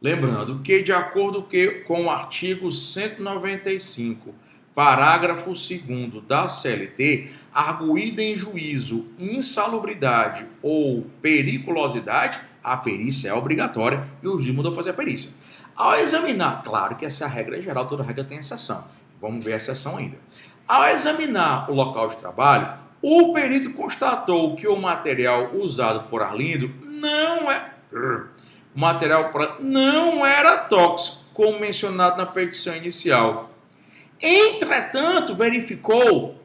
Lembrando que, de acordo com o artigo 195, parágrafo 2º da CLT, arguída em juízo insalubridade ou periculosidade, a perícia é obrigatória e o juiz mandou fazer a perícia. Ao examinar, claro que essa é a regra geral, toda regra tem exceção. Vamos ver a exceção ainda. Ao examinar o local de trabalho, o perito constatou que o material usado por Arlindo não era tóxico, como mencionado na petição inicial. Entretanto, verificou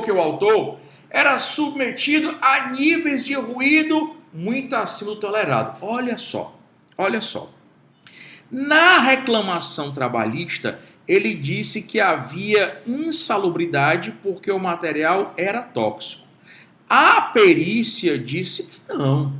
que o autor era submetido a níveis de ruído muito acima do tolerado. Olha só. Na reclamação trabalhista, ele disse que havia insalubridade porque o material era tóxico. A perícia disse não.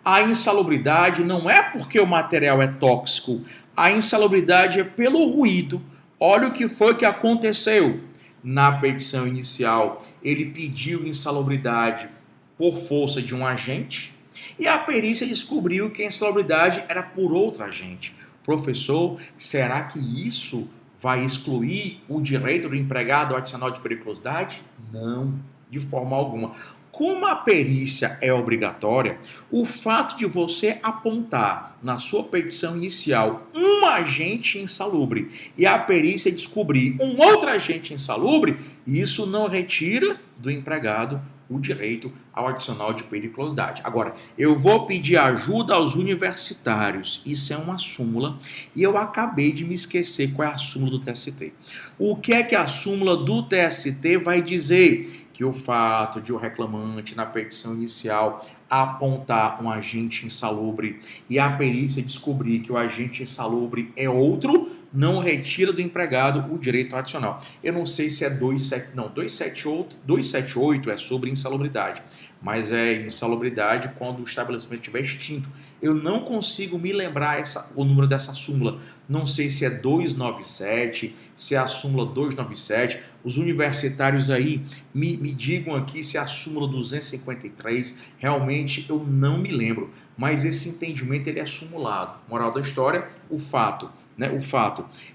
A insalubridade não é porque o material é tóxico, a insalubridade é pelo ruído. Olha o que foi que aconteceu. Na petição inicial, ele pediu insalubridade por força de um agente e a perícia descobriu que a insalubridade era por outro agente. Professor, será que isso vai excluir o direito do empregado ao adicional de periculosidade? Não, de forma alguma. Como a perícia é obrigatória, o fato de você apontar na sua petição inicial um agente insalubre e a perícia descobrir um outro agente insalubre, isso não retira do empregado o direito ao adicional de periculosidade. Agora, eu vou pedir ajuda aos universitários. Isso é uma súmula e eu acabei de me esquecer qual é a súmula do TST. O que é que a súmula do TST vai dizer? Que o fato de o reclamante na petição inicial apontar um agente insalubre e a perícia descobrir que o agente insalubre é outro, não retira do empregado o direito adicional. Eu não sei se é 278 é sobre insalubridade, mas é insalubridade quando o estabelecimento estiver extinto. Eu não consigo me lembrar o número dessa súmula. Não sei se é 297, se é a súmula 297. Os universitários aí me digam aqui se é a súmula 253. Realmente eu não me lembro, mas esse entendimento ele é sumulado. Moral da história, o fato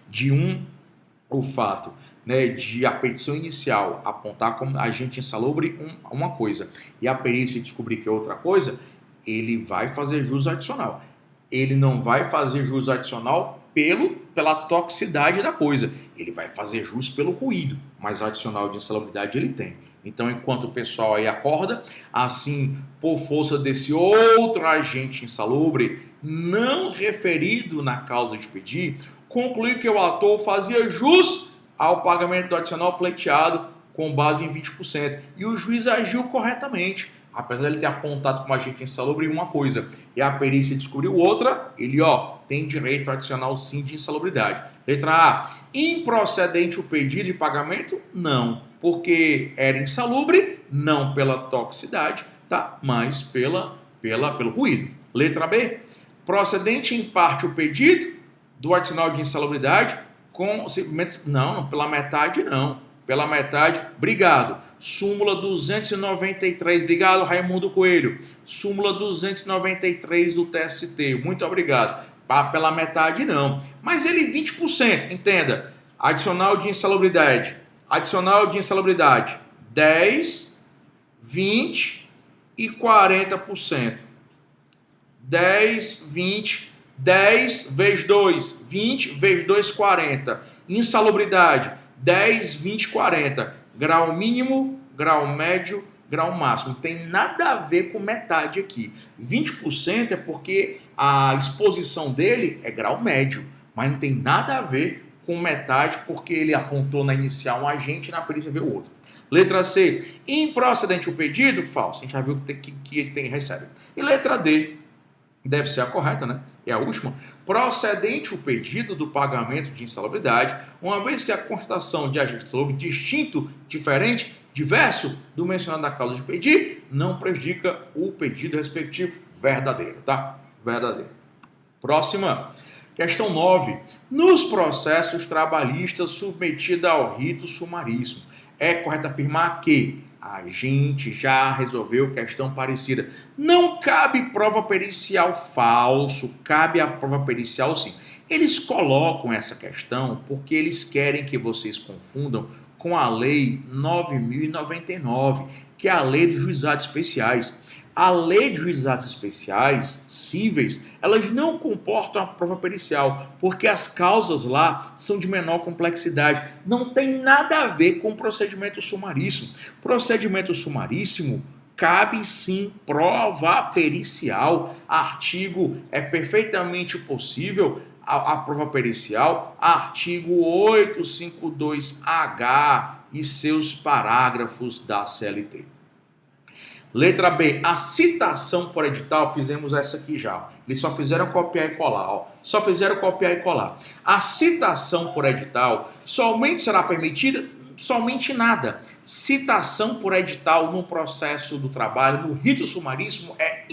de a petição inicial apontar como agente insalubre uma coisa e a perícia descobrir que é outra coisa, ele vai fazer jus adicional. Ele não vai fazer jus adicional pela toxicidade da coisa. Ele vai fazer jus pelo ruído, mas adicional de insalubridade ele tem. Então, enquanto o pessoal aí acorda, assim, por força desse outro agente insalubre, não referido na causa de pedir, concluiu que o autor fazia jus ao pagamento do adicional pleiteado com base em 20%. E o juiz agiu corretamente. Apesar de ele ter apontado como agente insalubre uma coisa e a perícia descobriu outra, ele tem direito adicional sim de insalubridade. Letra A, improcedente o pedido de pagamento? Não, porque era insalubre, não pela toxicidade, tá? Mas pelo ruído. Letra B, procedente em parte o pedido do adicional de insalubridade com simplesmente... Não, pela metade não. Pela metade, obrigado. Súmula 293, obrigado Raimundo Coelho. Súmula 293 do TST, muito obrigado. Pela metade não. Mas ele 20%, entenda. Adicional de insalubridade. 10, 20 e 40%. 10, 20, 10 vezes 2, 20 vezes 2, 40. Insalubridade. 10, 20, 40. Grau mínimo, grau médio, grau máximo. Não tem nada a ver com metade aqui. 20% é porque a exposição dele é grau médio, mas não tem nada a ver com metade porque ele apontou na inicial um agente e na perícia veio outro. Letra C, improcedente o pedido? Falso. A gente já viu que recebe. E letra D, deve ser a correta, né? E a última, procedente o pedido do pagamento de insalubridade, uma vez que a constatação de agente insalubre distinto, diferente, diverso do mencionado na causa de pedir, não prejudica o pedido respectivo verdadeiro, tá? Verdadeiro. Próxima. Questão 9. Nos processos trabalhistas submetidos ao rito sumaríssimo, é correto afirmar que a gente já resolveu questão parecida. Não cabe prova pericial falso, cabe a prova pericial sim. Eles colocam essa questão porque eles querem que vocês confundam com a Lei 9.099, que é a Lei de Juizados Especiais. A Lei de Juizados Especiais, cíveis, elas não comportam a prova pericial, porque as causas lá são de menor complexidade. Não tem nada a ver com o procedimento sumaríssimo. Procedimento sumaríssimo cabe sim prova pericial. Artigo é perfeitamente possível a prova pericial, artigo 852H e seus parágrafos da CLT. Letra B, a citação por edital, fizemos essa aqui já. Eles só fizeram copiar e colar, ó. Só fizeram copiar e colar. A citação por edital somente será permitida, somente nada. Citação por edital no processo do trabalho, no rito sumaríssimo, é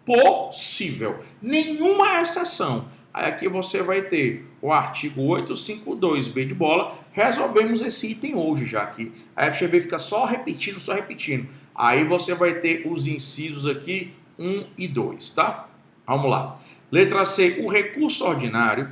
impossível. Nenhuma exceção. Aí aqui você vai ter o artigo 852B de bola. Resolvemos esse item hoje já aqui. A FGV fica só repetindo, só repetindo. Aí você vai ter os incisos aqui 1 e 2, tá? Vamos lá. Letra C, o recurso ordinário.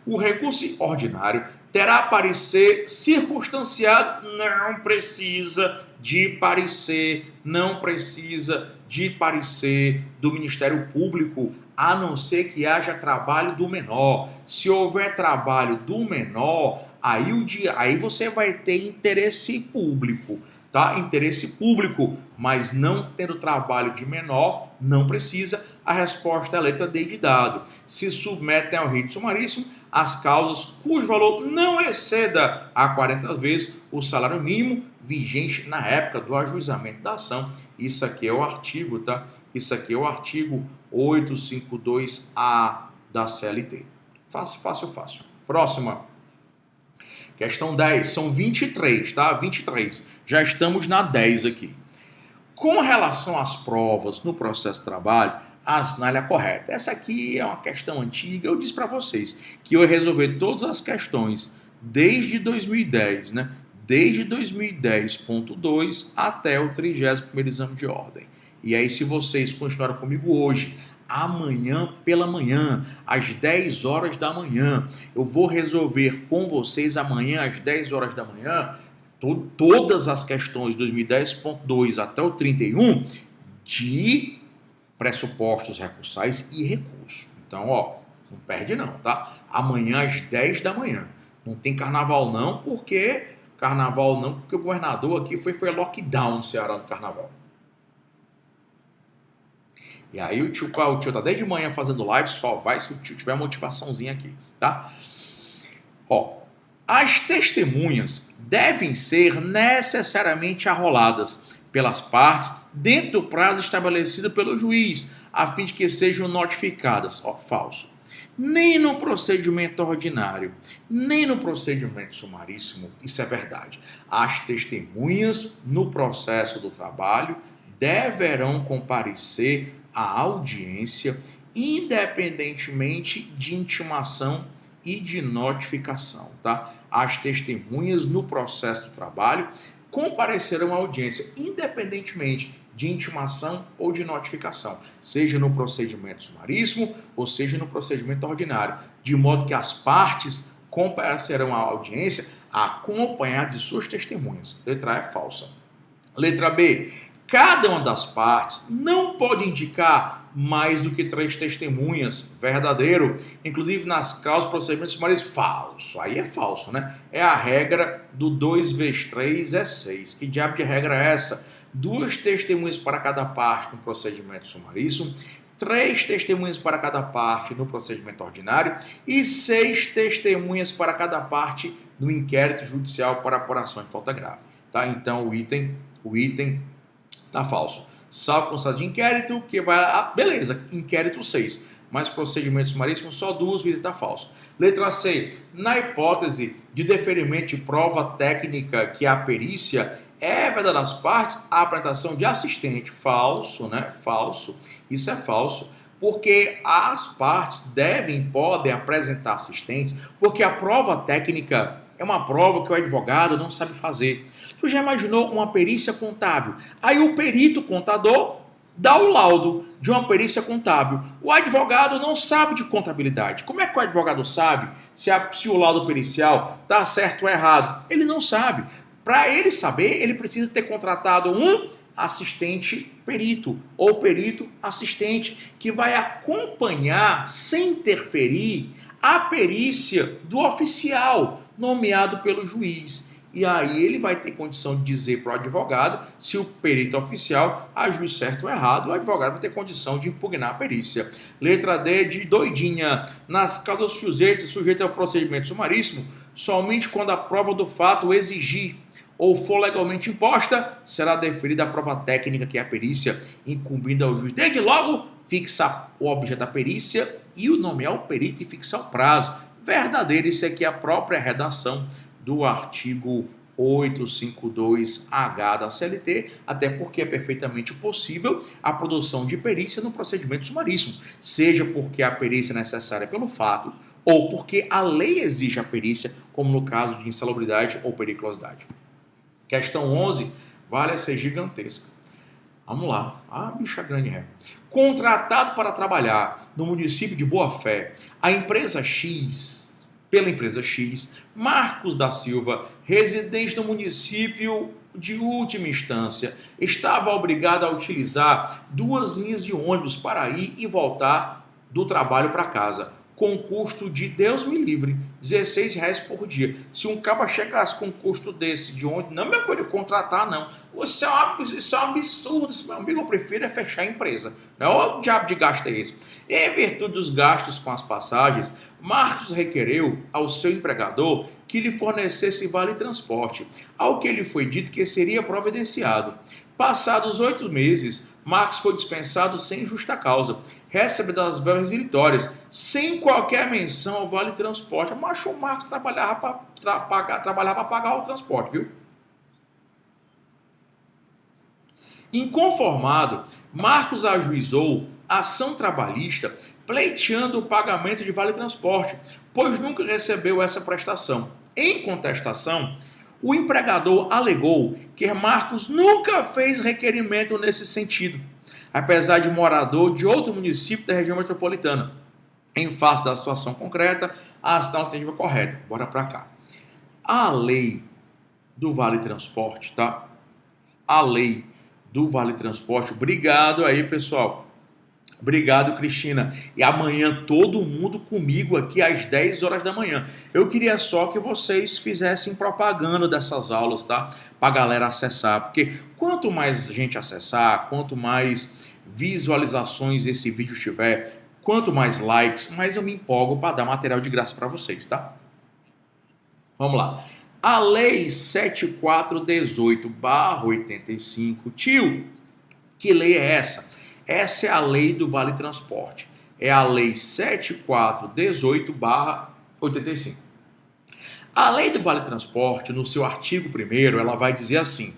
O recurso ordinário terá parecer circunstanciado, não precisa de parecer, não precisa de parecer do Ministério Público, a não ser que haja trabalho do menor. Se houver trabalho do menor, aí você vai ter interesse público, tá? Interesse público, mas não tendo trabalho de menor, não precisa. A resposta é a letra D de dado. Se submetem ao rito sumaríssimo as causas cujo valor não exceda a 40 vezes o salário mínimo vigente na época do ajuizamento da ação. Isso aqui é o artigo, tá? Isso aqui é o artigo 852A da CLT. Fácil, fácil, fácil. Próxima. Questão 10. São 23, tá? 23. Já estamos na 10 aqui. Com relação às provas no processo de trabalho, a assinale a correta. Essa aqui é uma questão antiga. Eu disse para vocês que eu ia resolver todas as questões desde 2010, né? Desde 2010.2 até o 31º exame de ordem. E aí, se vocês continuarem comigo hoje, amanhã pela manhã, às 10 horas da manhã, eu vou resolver com vocês amanhã às 10 horas da manhã todas as questões 2010.2 até o 31 de pressupostos recursais e recurso. Então, ó, não perde não, tá? Amanhã às 10 da manhã. Não tem carnaval não, porque o governador aqui foi lockdown no Ceará no carnaval. E aí o tio tá desde manhã fazendo live, só vai se o tio tiver motivaçãozinha aqui, tá? Ó, as testemunhas devem ser necessariamente arroladas pelas partes dentro do prazo estabelecido pelo juiz, a fim de que sejam notificadas. Ó, falso. Nem no procedimento ordinário, nem no procedimento sumaríssimo, isso é verdade. As testemunhas no processo do trabalho deverão comparecer à audiência, independentemente de intimação e de notificação, tá? As testemunhas no processo do trabalho comparecerão à audiência, independentemente de intimação ou de notificação, seja no procedimento sumaríssimo ou seja no procedimento ordinário, de modo que as partes comparecerão à audiência acompanhadas de suas testemunhas. Letra A é falsa. Letra B, cada uma das partes não pode indicar mais do que 3 testemunhas, verdadeiro, inclusive nas causas, procedimentos sumaríssimos, falso. Aí é falso, né? É a regra do 2 vezes 3 é 6. Que diabo de regra é essa? 2 testemunhas para cada parte no procedimento sumaríssimo, 3 testemunhas para cada parte no procedimento ordinário e 6 testemunhas para cada parte no inquérito judicial para apuração de falta grave. Tá? Então o item tá falso. salvo constatação de inquérito, que vai... beleza, inquérito 6. Mas procedimento sumaríssimo, só 2 vidas está falso. Letra C. Na hipótese de deferimento de prova técnica que a perícia é verdade das partes, a apresentação de assistente. Falso, né? Falso. Isso é falso. Porque as partes podem apresentar assistentes, porque a prova técnica é uma prova que o advogado não sabe fazer. Tu já imaginou uma perícia contábil? Aí o perito contador dá o laudo de uma perícia contábil. O advogado não sabe de contabilidade. Como é que o advogado sabe se o laudo pericial está certo ou errado? Ele não sabe. Para ele saber, ele precisa ter contratado um assistente perito ou perito assistente que vai acompanhar, sem interferir, a perícia do oficial nomeado pelo juiz. E aí ele vai ter condição de dizer para o advogado se o perito oficial agiu certo ou errado. O advogado vai ter condição de impugnar a perícia. Letra D de doidinha. Nas causas sujeitas ao procedimento sumaríssimo, somente quando a prova do fato exigir ou for legalmente imposta, será deferida a prova técnica, que é a perícia, incumbindo ao juiz, desde logo, fixar o objeto da perícia e o nomear o perito e fixar o prazo. Verdadeiro, isso aqui é a própria redação do artigo 852H da CLT, até porque é perfeitamente possível a produção de perícia no procedimento sumaríssimo, seja porque a perícia é necessária pelo fato, ou porque a lei exige a perícia, como no caso de insalubridade ou periculosidade. Questão 11, vale ser gigantesca. Vamos lá. Bicha grande ré. Contratado para trabalhar no município de Boa Fé, a empresa X, pela empresa X, Marcos da Silva, residente no município de última instância, estava obrigado a utilizar 2 linhas de ônibus para ir e voltar do trabalho para casa, com custo de, Deus me livre, R$16 por dia. Se um caba chegasse com um custo desse de onde, não me foi contratar, não. Isso é um absurdo, meu amigo. Eu prefiro fechar a empresa. Não, o diabo de gasto é esse? Em virtude dos gastos com as passagens, Marcos requereu ao seu empregador que lhe fornecesse vale transporte, ao que lhe foi dito que seria providenciado. Passados 8 meses, Marcos foi dispensado sem justa causa, recebendo as verbas resilitórias, sem qualquer menção ao vale transporte. Mas o Marcos trabalhava para pagar o transporte, viu? Inconformado, Marcos ajuizou ação trabalhista pleiteando o pagamento de vale transporte, pois nunca recebeu essa prestação. Em contestação, o empregador alegou que Marcos nunca fez requerimento nesse sentido, apesar de morador de outro município da região metropolitana. Em face da situação concreta, a ação alternativa correta. Bora para cá. A lei do Vale Transporte, tá? A lei do Vale Transporte. Obrigado aí, pessoal. Obrigado, Cristina. E amanhã todo mundo comigo aqui às 10 horas da manhã. Eu queria só que vocês fizessem propaganda dessas aulas, tá? Pra galera acessar. Porque quanto mais gente acessar, quanto mais visualizações esse vídeo tiver, quanto mais likes, mais eu me empolgo para dar material de graça para vocês, tá? Vamos lá. A Lei 7418/85. Tio, que lei é essa? Essa é a lei do Vale Transporte. É a Lei 7418/85. A lei do Vale Transporte, no seu artigo 1º, ela vai dizer assim,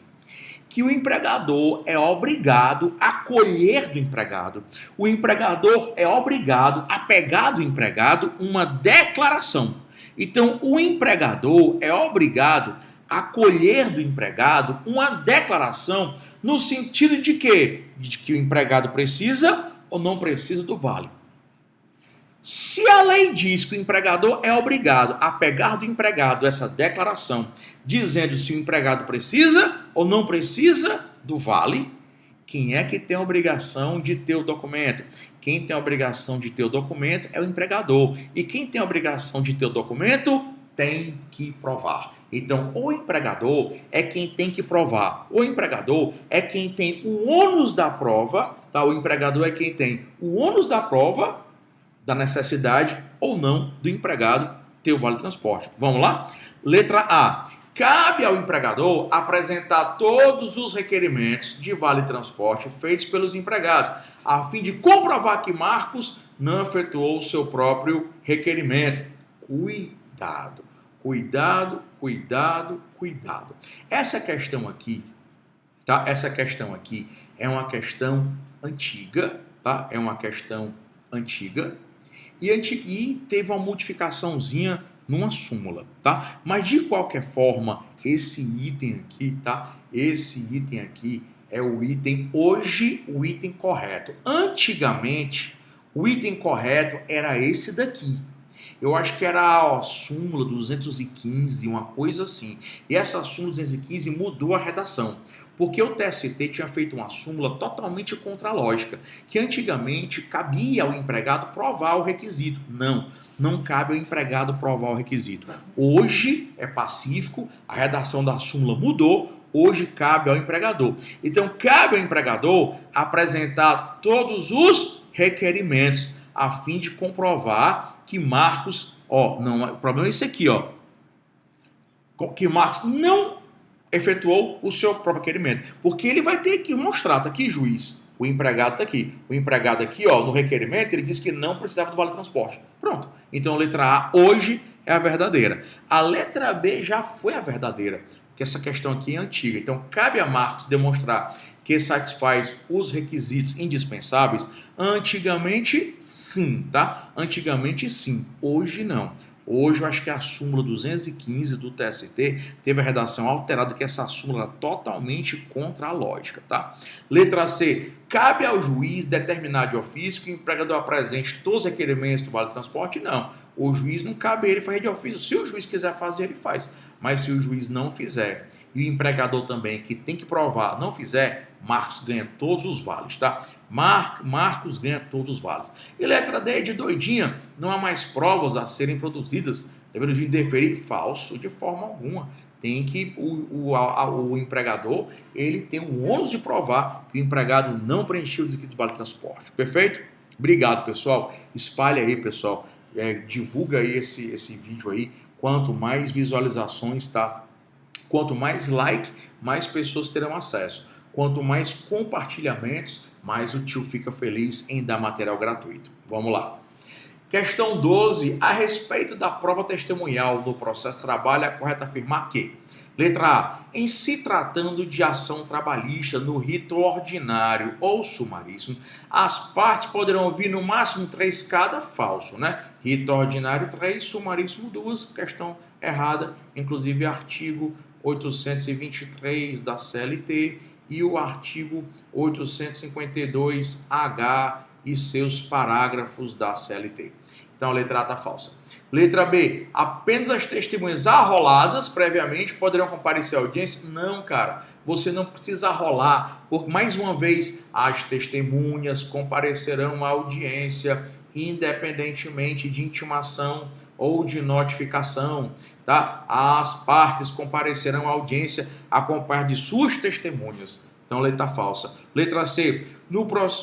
que o empregador é obrigado a colher do empregado. O empregador é obrigado a pegar do empregado uma declaração. Então, o empregador é obrigado a colher do empregado uma declaração no sentido de quê? De que o empregado precisa ou não precisa do vale. Se a lei diz que o empregador é obrigado a pegar do empregado essa declaração, dizendo se o empregado precisa ou não precisa do vale, quem é que tem a obrigação de ter o documento? Quem tem a obrigação de ter o documento é o empregador. E quem tem a obrigação de ter o documento tem que provar. Então, o empregador é quem tem que provar. O empregador é quem tem o ônus da prova, tá? O empregador é quem tem o ônus da prova da necessidade ou não do empregado ter o vale transporte. Vamos lá? Letra A. Cabe ao empregador apresentar todos os requerimentos de vale-transporte feitos pelos empregados, a fim de comprovar que Marcos não efetuou o seu próprio requerimento. Cuidado, cuidado, cuidado, cuidado. Essa questão aqui, tá? Essa questão aqui é uma questão antiga, tá? É uma questão antiga e teve uma modificaçãozinha numa súmula, tá? Mas de qualquer forma, esse item aqui, tá? Esse item aqui é o item, hoje, o item correto. Antigamente, o item correto era esse daqui. Eu acho que era a súmula 215, uma coisa assim. E essa súmula 215 mudou a redação. Porque o TST tinha feito uma súmula totalmente contra a lógica, que antigamente cabia ao empregado provar o requisito. Não cabe ao empregado provar o requisito. Hoje é pacífico, a redação da súmula mudou, hoje cabe ao empregador. Então, cabe ao empregador apresentar todos os requerimentos a fim de comprovar que Marcos, o problema é esse aqui, que Marcos não efetuou o seu próprio requerimento. Porque ele vai ter que mostrar, tá aqui, juiz, o empregado tá aqui. O empregado aqui, no requerimento, ele disse que não precisava do vale-transporte. Pronto. Então, a letra A hoje é a verdadeira. A letra B já foi a verdadeira, porque essa questão aqui é antiga. Então, cabe a Marcos demonstrar que satisfaz os requisitos indispensáveis. Antigamente, sim, tá? Antigamente, sim. Hoje, não. Hoje eu acho que a súmula 215 do TST teve a redação alterada, que essa súmula era totalmente contra a lógica, tá? Letra C. Cabe ao juiz determinar de ofício que o empregador apresente todos os requerimentos do vale-transporte? Não. O juiz não cabe a ele fazer de ofício. Se o juiz quiser fazer, ele faz. Mas se o juiz não fizer, e o empregador também, que tem que provar, não fizer, Marcos ganha todos os vales, tá? Marcos ganha todos os vales. E letra D de doidinha, não há mais provas a serem produzidas, devendo de indeferir. Falso, de forma alguma. Tem que o empregador, ele tem o ônus de provar que o empregado não preencheu os requisitos do vale-transporte. Perfeito? Obrigado, pessoal. Espalhe aí, pessoal. Divulga aí esse vídeo aí. Quanto mais visualizações, tá? Quanto mais like, mais pessoas terão acesso. Quanto mais compartilhamentos, mais o tio fica feliz em dar material gratuito. Vamos lá. Questão 12. A respeito da prova testemunhal no processo de trabalho, é correto afirmar que: letra A. Em se tratando de ação trabalhista no rito ordinário ou sumaríssimo, as partes poderão ouvir no máximo 3 cada. Falso, né? Rito ordinário 3, sumaríssimo 2. Questão errada. Inclusive artigo 823 da CLT e o artigo 852H e seus parágrafos da CLT. Então, a letra A está falsa. Letra B. Apenas as testemunhas arroladas previamente poderão comparecer à audiência? Não, cara. Você não precisa arrolar. Mais uma vez, as testemunhas comparecerão à audiência independentemente de intimação ou de notificação, tá? As partes comparecerão à audiência acompanhadas de suas testemunhas. Então, letra falsa. Letra C.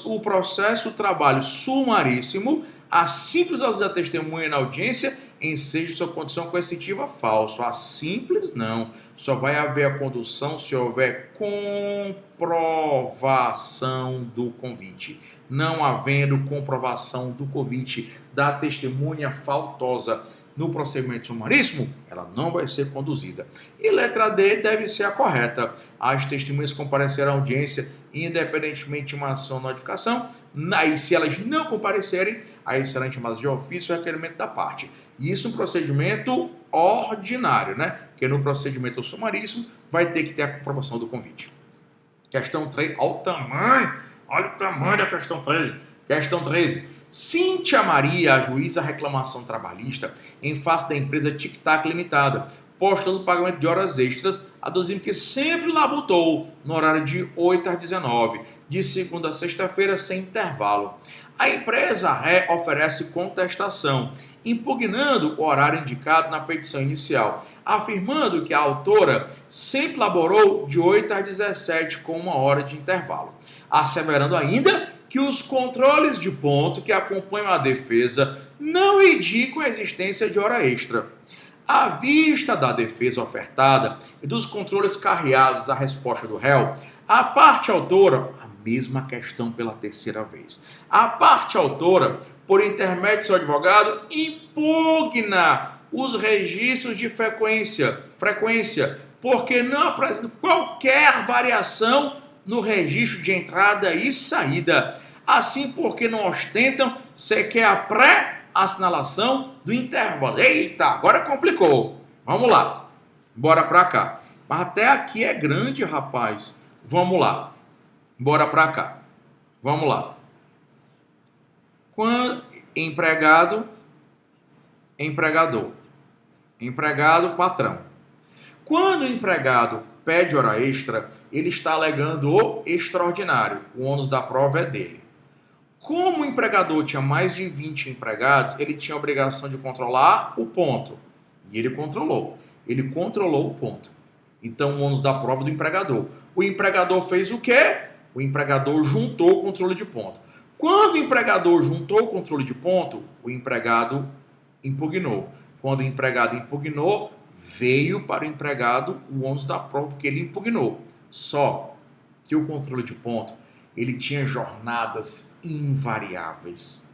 O processo trabalho sumaríssimo, a simples ausência da testemunha na audiência enseja sua condição coercitiva. Falso. A simples não. Só vai haver a condução se houver comprovação do convite. Não havendo comprovação do convite da testemunha faltosa no procedimento sumaríssimo, ela não vai ser conduzida. E letra D deve ser a correta. As testemunhas comparecerão à audiência independentemente de uma ação ou notificação. Aí, se elas não comparecerem, aí serão intimadas de ofício o requerimento da parte. Isso no procedimento ordinário, né? Porque no procedimento sumaríssimo vai ter que ter a comprovação do convite. Questão 3, olha o tamanho da questão 13. Questão 13. Cíntia Maria ajuiza a reclamação trabalhista em face da empresa Tic Tac Limitada, postando o pagamento de horas extras, aduzindo que sempre labutou no horário de 8 às 19, de segunda a sexta-feira, sem intervalo. A empresa Ré oferece contestação, impugnando o horário indicado na petição inicial, afirmando que a autora sempre laborou de 8 às 17 com 1 hora de intervalo, asseverando ainda que os controles de ponto que acompanham a defesa não indicam a existência de hora extra. À vista da defesa ofertada e dos controles carreados à resposta do réu, a parte autora, a mesma questão pela terceira vez, a parte autora, por intermédio de seu advogado, impugna os registros de frequência, porque não apresenta qualquer variação no registro de entrada e saída, assim porque não ostentam sequer a pré-assinalação do intervalo. Eita, agora complicou. Vamos lá, bora pra cá. Mas até aqui é grande, rapaz. Vamos lá, bora pra cá. Vamos lá. Quando empregado, empregador, empregado, patrão. Quando o empregado pede hora extra, ele está alegando o extraordinário. O ônus da prova é dele. Como o empregador tinha mais de 20 empregados, ele tinha a obrigação de controlar o ponto. E ele controlou. Ele controlou o ponto. Então, o ônus da prova do empregador. O empregador fez o quê? O empregador juntou o controle de ponto. Quando o empregador juntou o controle de ponto, o empregado impugnou. Quando o empregado impugnou, veio para o empregado o ônus da prova que ele impugnou. Só que o controle de ponto, ele tinha jornadas invariáveis.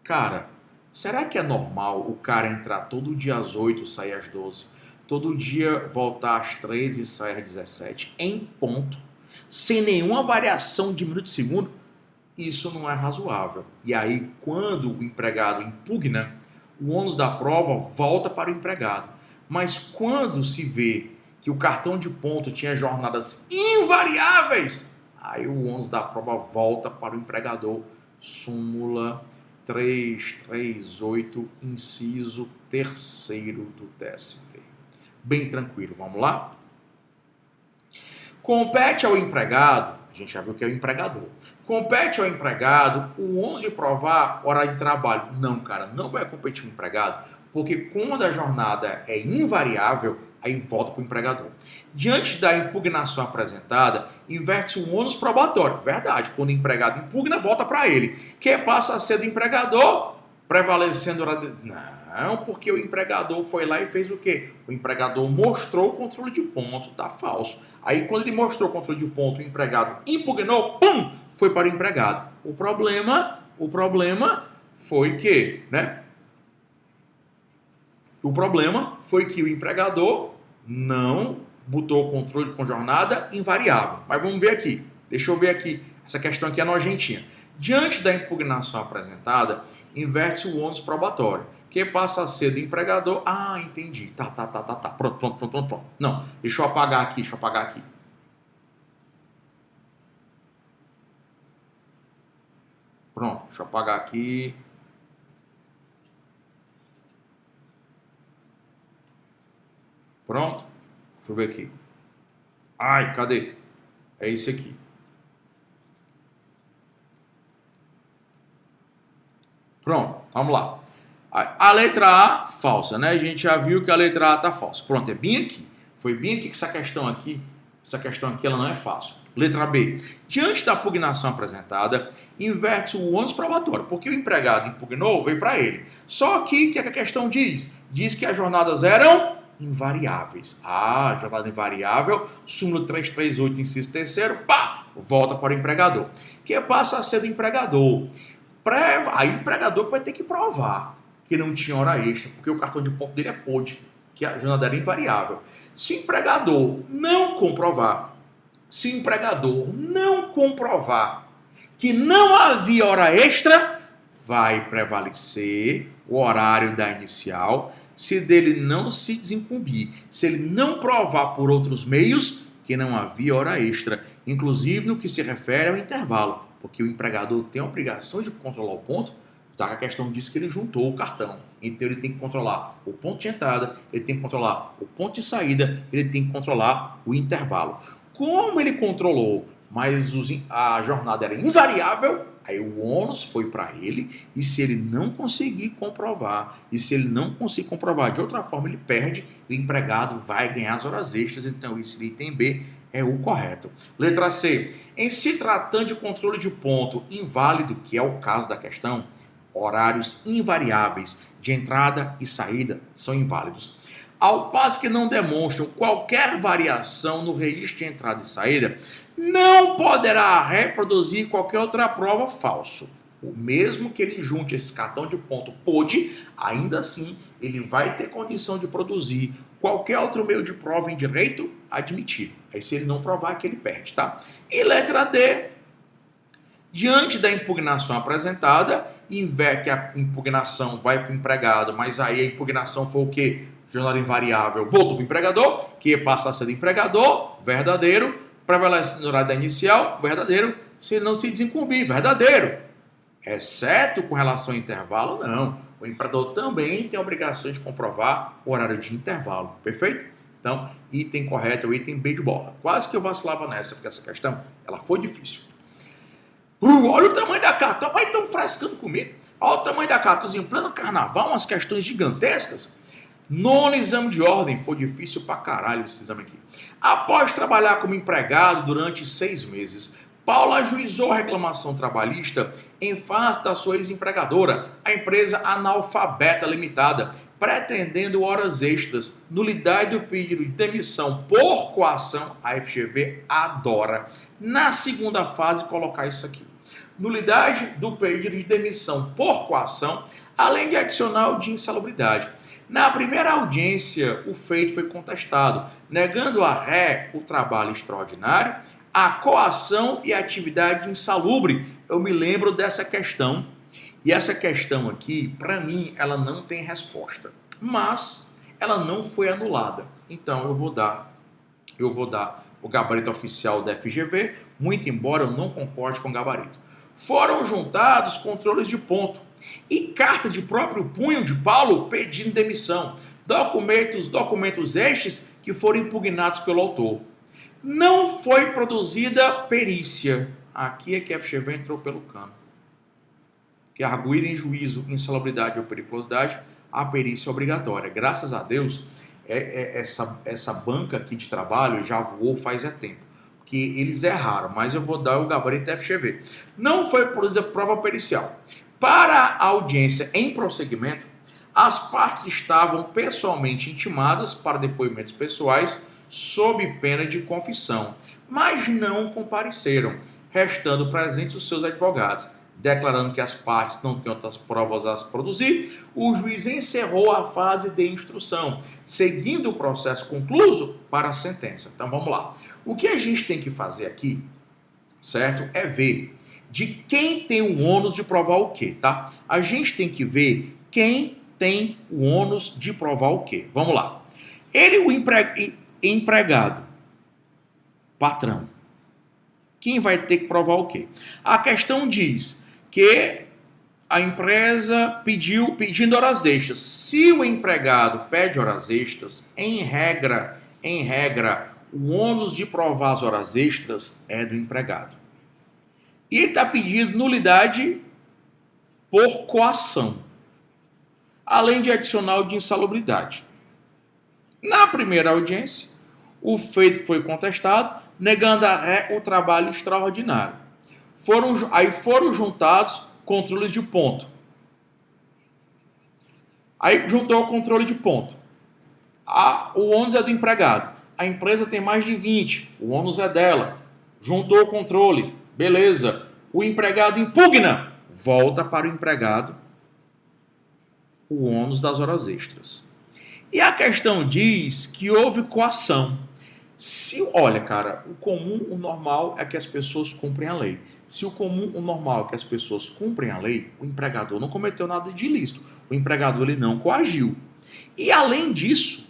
Cara, será que é normal o cara entrar todo dia às 8, sair às 12, todo dia voltar às 13 e sair às 17, em ponto, sem nenhuma variação de minuto e segundo? Isso não é razoável. E aí, quando o empregado impugna, o ônus da prova volta para o empregado. Mas quando se vê que o cartão de ponto tinha jornadas invariáveis, aí o ônus da prova volta para o empregador. Súmula 338, inciso 3º do TST. Bem tranquilo, vamos lá? Compete ao empregado, a gente já viu que é o empregador, compete ao empregado o ônus de provar hora de trabalho. Não, cara, não vai competir o empregado, porque quando a jornada é invariável, aí volta para o empregador. Diante da impugnação apresentada, inverte-se um ônus probatório. Verdade, quando o empregado impugna, volta para ele, que passa a ser do empregador, prevalecendo... Não, porque o empregador foi lá e fez o quê? O empregador mostrou o controle de ponto, tá falso. Aí quando ele mostrou o controle de ponto, o empregado impugnou, pum, foi para o empregado. O problema foi que, né? O problema foi que o empregador não botou o controle com jornada invariável. Mas vamos ver aqui. Deixa eu ver aqui. Essa questão aqui é nojentinha. Diante da impugnação apresentada, inverte-se o ônus probatório, que passa a ser do empregador. Ah, entendi. Tá. Pronto. Não, deixa eu apagar aqui. Pronto, deixa eu apagar aqui. Pronto? Deixa eu ver aqui. Ai, cadê? É esse aqui. Pronto, vamos lá. A letra A, falsa, né? A gente já viu que a letra A tá falsa. Pronto, é bem aqui. Foi bem aqui que essa questão aqui ela não é fácil. Letra B. Diante da impugnação apresentada, inverte-se o ônus probatório, porque o empregado impugnou, veio para ele. Só que, o que a questão diz? Diz que as jornadas eram invariáveis. Ah, jornada invariável, súmula 338, inciso 3º, pá, volta para o empregador, que passa a ser do empregador. Aí o empregador vai ter que provar que não tinha hora extra, porque o cartão de ponto dele é POD, que a jornada era invariável. Se o empregador não comprovar que não havia hora extra, vai prevalecer o horário da inicial, se dele não se desincumbir, se ele não provar por outros meios que não havia hora extra, inclusive no que se refere ao intervalo, porque o empregador tem a obrigação de controlar o ponto, tá? A questão diz que ele juntou o cartão, então ele tem que controlar o ponto de entrada, ele tem que controlar o ponto de saída, ele tem que controlar o intervalo. Como ele controlou, mas a jornada era invariável, aí o ônus foi para ele, e se ele não conseguir comprovar, de outra forma ele perde, o empregado vai ganhar as horas extras, então esse item B é o correto. Letra C. Em se tratando de controle de ponto inválido, que é o caso da questão, horários invariáveis de entrada e saída são inválidos. ao passo que não demonstram qualquer variação no registro de entrada e saída, não poderá reproduzir qualquer outra prova falso. O mesmo que ele junte esse cartão de ponto pode, ainda assim ele vai ter condição de produzir qualquer outro meio de prova em direito admitido. Aí se ele não provar, que ele perde, tá? E letra D, diante da impugnação apresentada, inverte que a impugnação vai para o empregado, mas aí a impugnação foi o quê? Jornada invariável, voltou para o empregador, que passa a ser do empregador, verdadeiro, prevalece no horário da inicial, verdadeiro, se ele não se desincumbir, verdadeiro. Exceto com relação ao intervalo, não. O empregador também tem a obrigação de comprovar o horário de intervalo, perfeito? Então, item correto é o item B de bola. Quase que eu vacilava nessa, porque essa questão, ela foi difícil. Olha o tamanho da carta, vai tão frescando comigo. Olha o tamanho da carta, em pleno carnaval, umas questões gigantescas. Nono exame de ordem, foi difícil pra caralho esse exame aqui. Após trabalhar como empregado durante 6 meses, Paulo ajuizou a reclamação trabalhista em face da sua ex-empregadora, a empresa Analfabeta Limitada, pretendendo horas extras, nulidade do pedido de demissão por coação, a FGV adora. Na segunda fase, colocar isso aqui. Nulidade do pedido de demissão por coação, além de adicional de insalubridade. Na primeira audiência, o feito foi contestado, negando a ré o trabalho extraordinário, a coação e a atividade insalubre. Eu me lembro dessa questão, e essa questão aqui, para mim, ela não tem resposta, mas ela não foi anulada. Então eu vou dar o gabarito oficial da FGV, muito embora eu não concorde com o gabarito. Foram juntados controles de ponto e carta de próprio punho de Paulo pedindo demissão, documentos estes que foram impugnados pelo autor. Não foi produzida perícia. Aqui é que a FGV entrou pelo cano. Que arguída em juízo, insalubridade ou periculosidade, a perícia é obrigatória. Graças a Deus, essa banca aqui de trabalho já voou faz tempo. Que eles erraram, mas eu vou dar o gabarito da FGV. Não foi produzida prova pericial. Para a audiência em prosseguimento, as partes estavam pessoalmente intimadas para depoimentos pessoais sob pena de confissão, mas não compareceram, restando presentes os seus advogados. Declarando que as partes não têm outras provas a produzir, o juiz encerrou a fase de instrução, seguindo o processo concluso para a sentença. Então vamos lá. O que a gente tem que fazer aqui, certo, é ver de quem tem o ônus de provar o quê, tá? A gente tem que ver quem tem o ônus de provar o quê. Vamos lá. Ele, o empregado, patrão. Quem vai ter que provar o quê? A questão diz que a empresa pedindo horas extras. Se o empregado pede horas extras, em regra, o ônus de provar as horas extras é do empregado. E ele está pedindo nulidade por coação, além de adicional de insalubridade. Na primeira audiência, o feito que foi contestado, negando a ré o trabalho extraordinário. Foram juntados controles de ponto. Aí juntou o controle de ponto. O ônus é do empregado. A empresa tem mais de 20, o ônus é dela. Juntou o controle, beleza. O empregado impugna, volta para o empregado o ônus das horas extras. E a questão diz que houve coação. Olha, cara, o comum, o normal é que as pessoas cumprem a lei. Se o comum, o normal é que as pessoas cumprem a lei, o empregador não cometeu nada de ilícito. O empregador ele não coagiu. E além disso,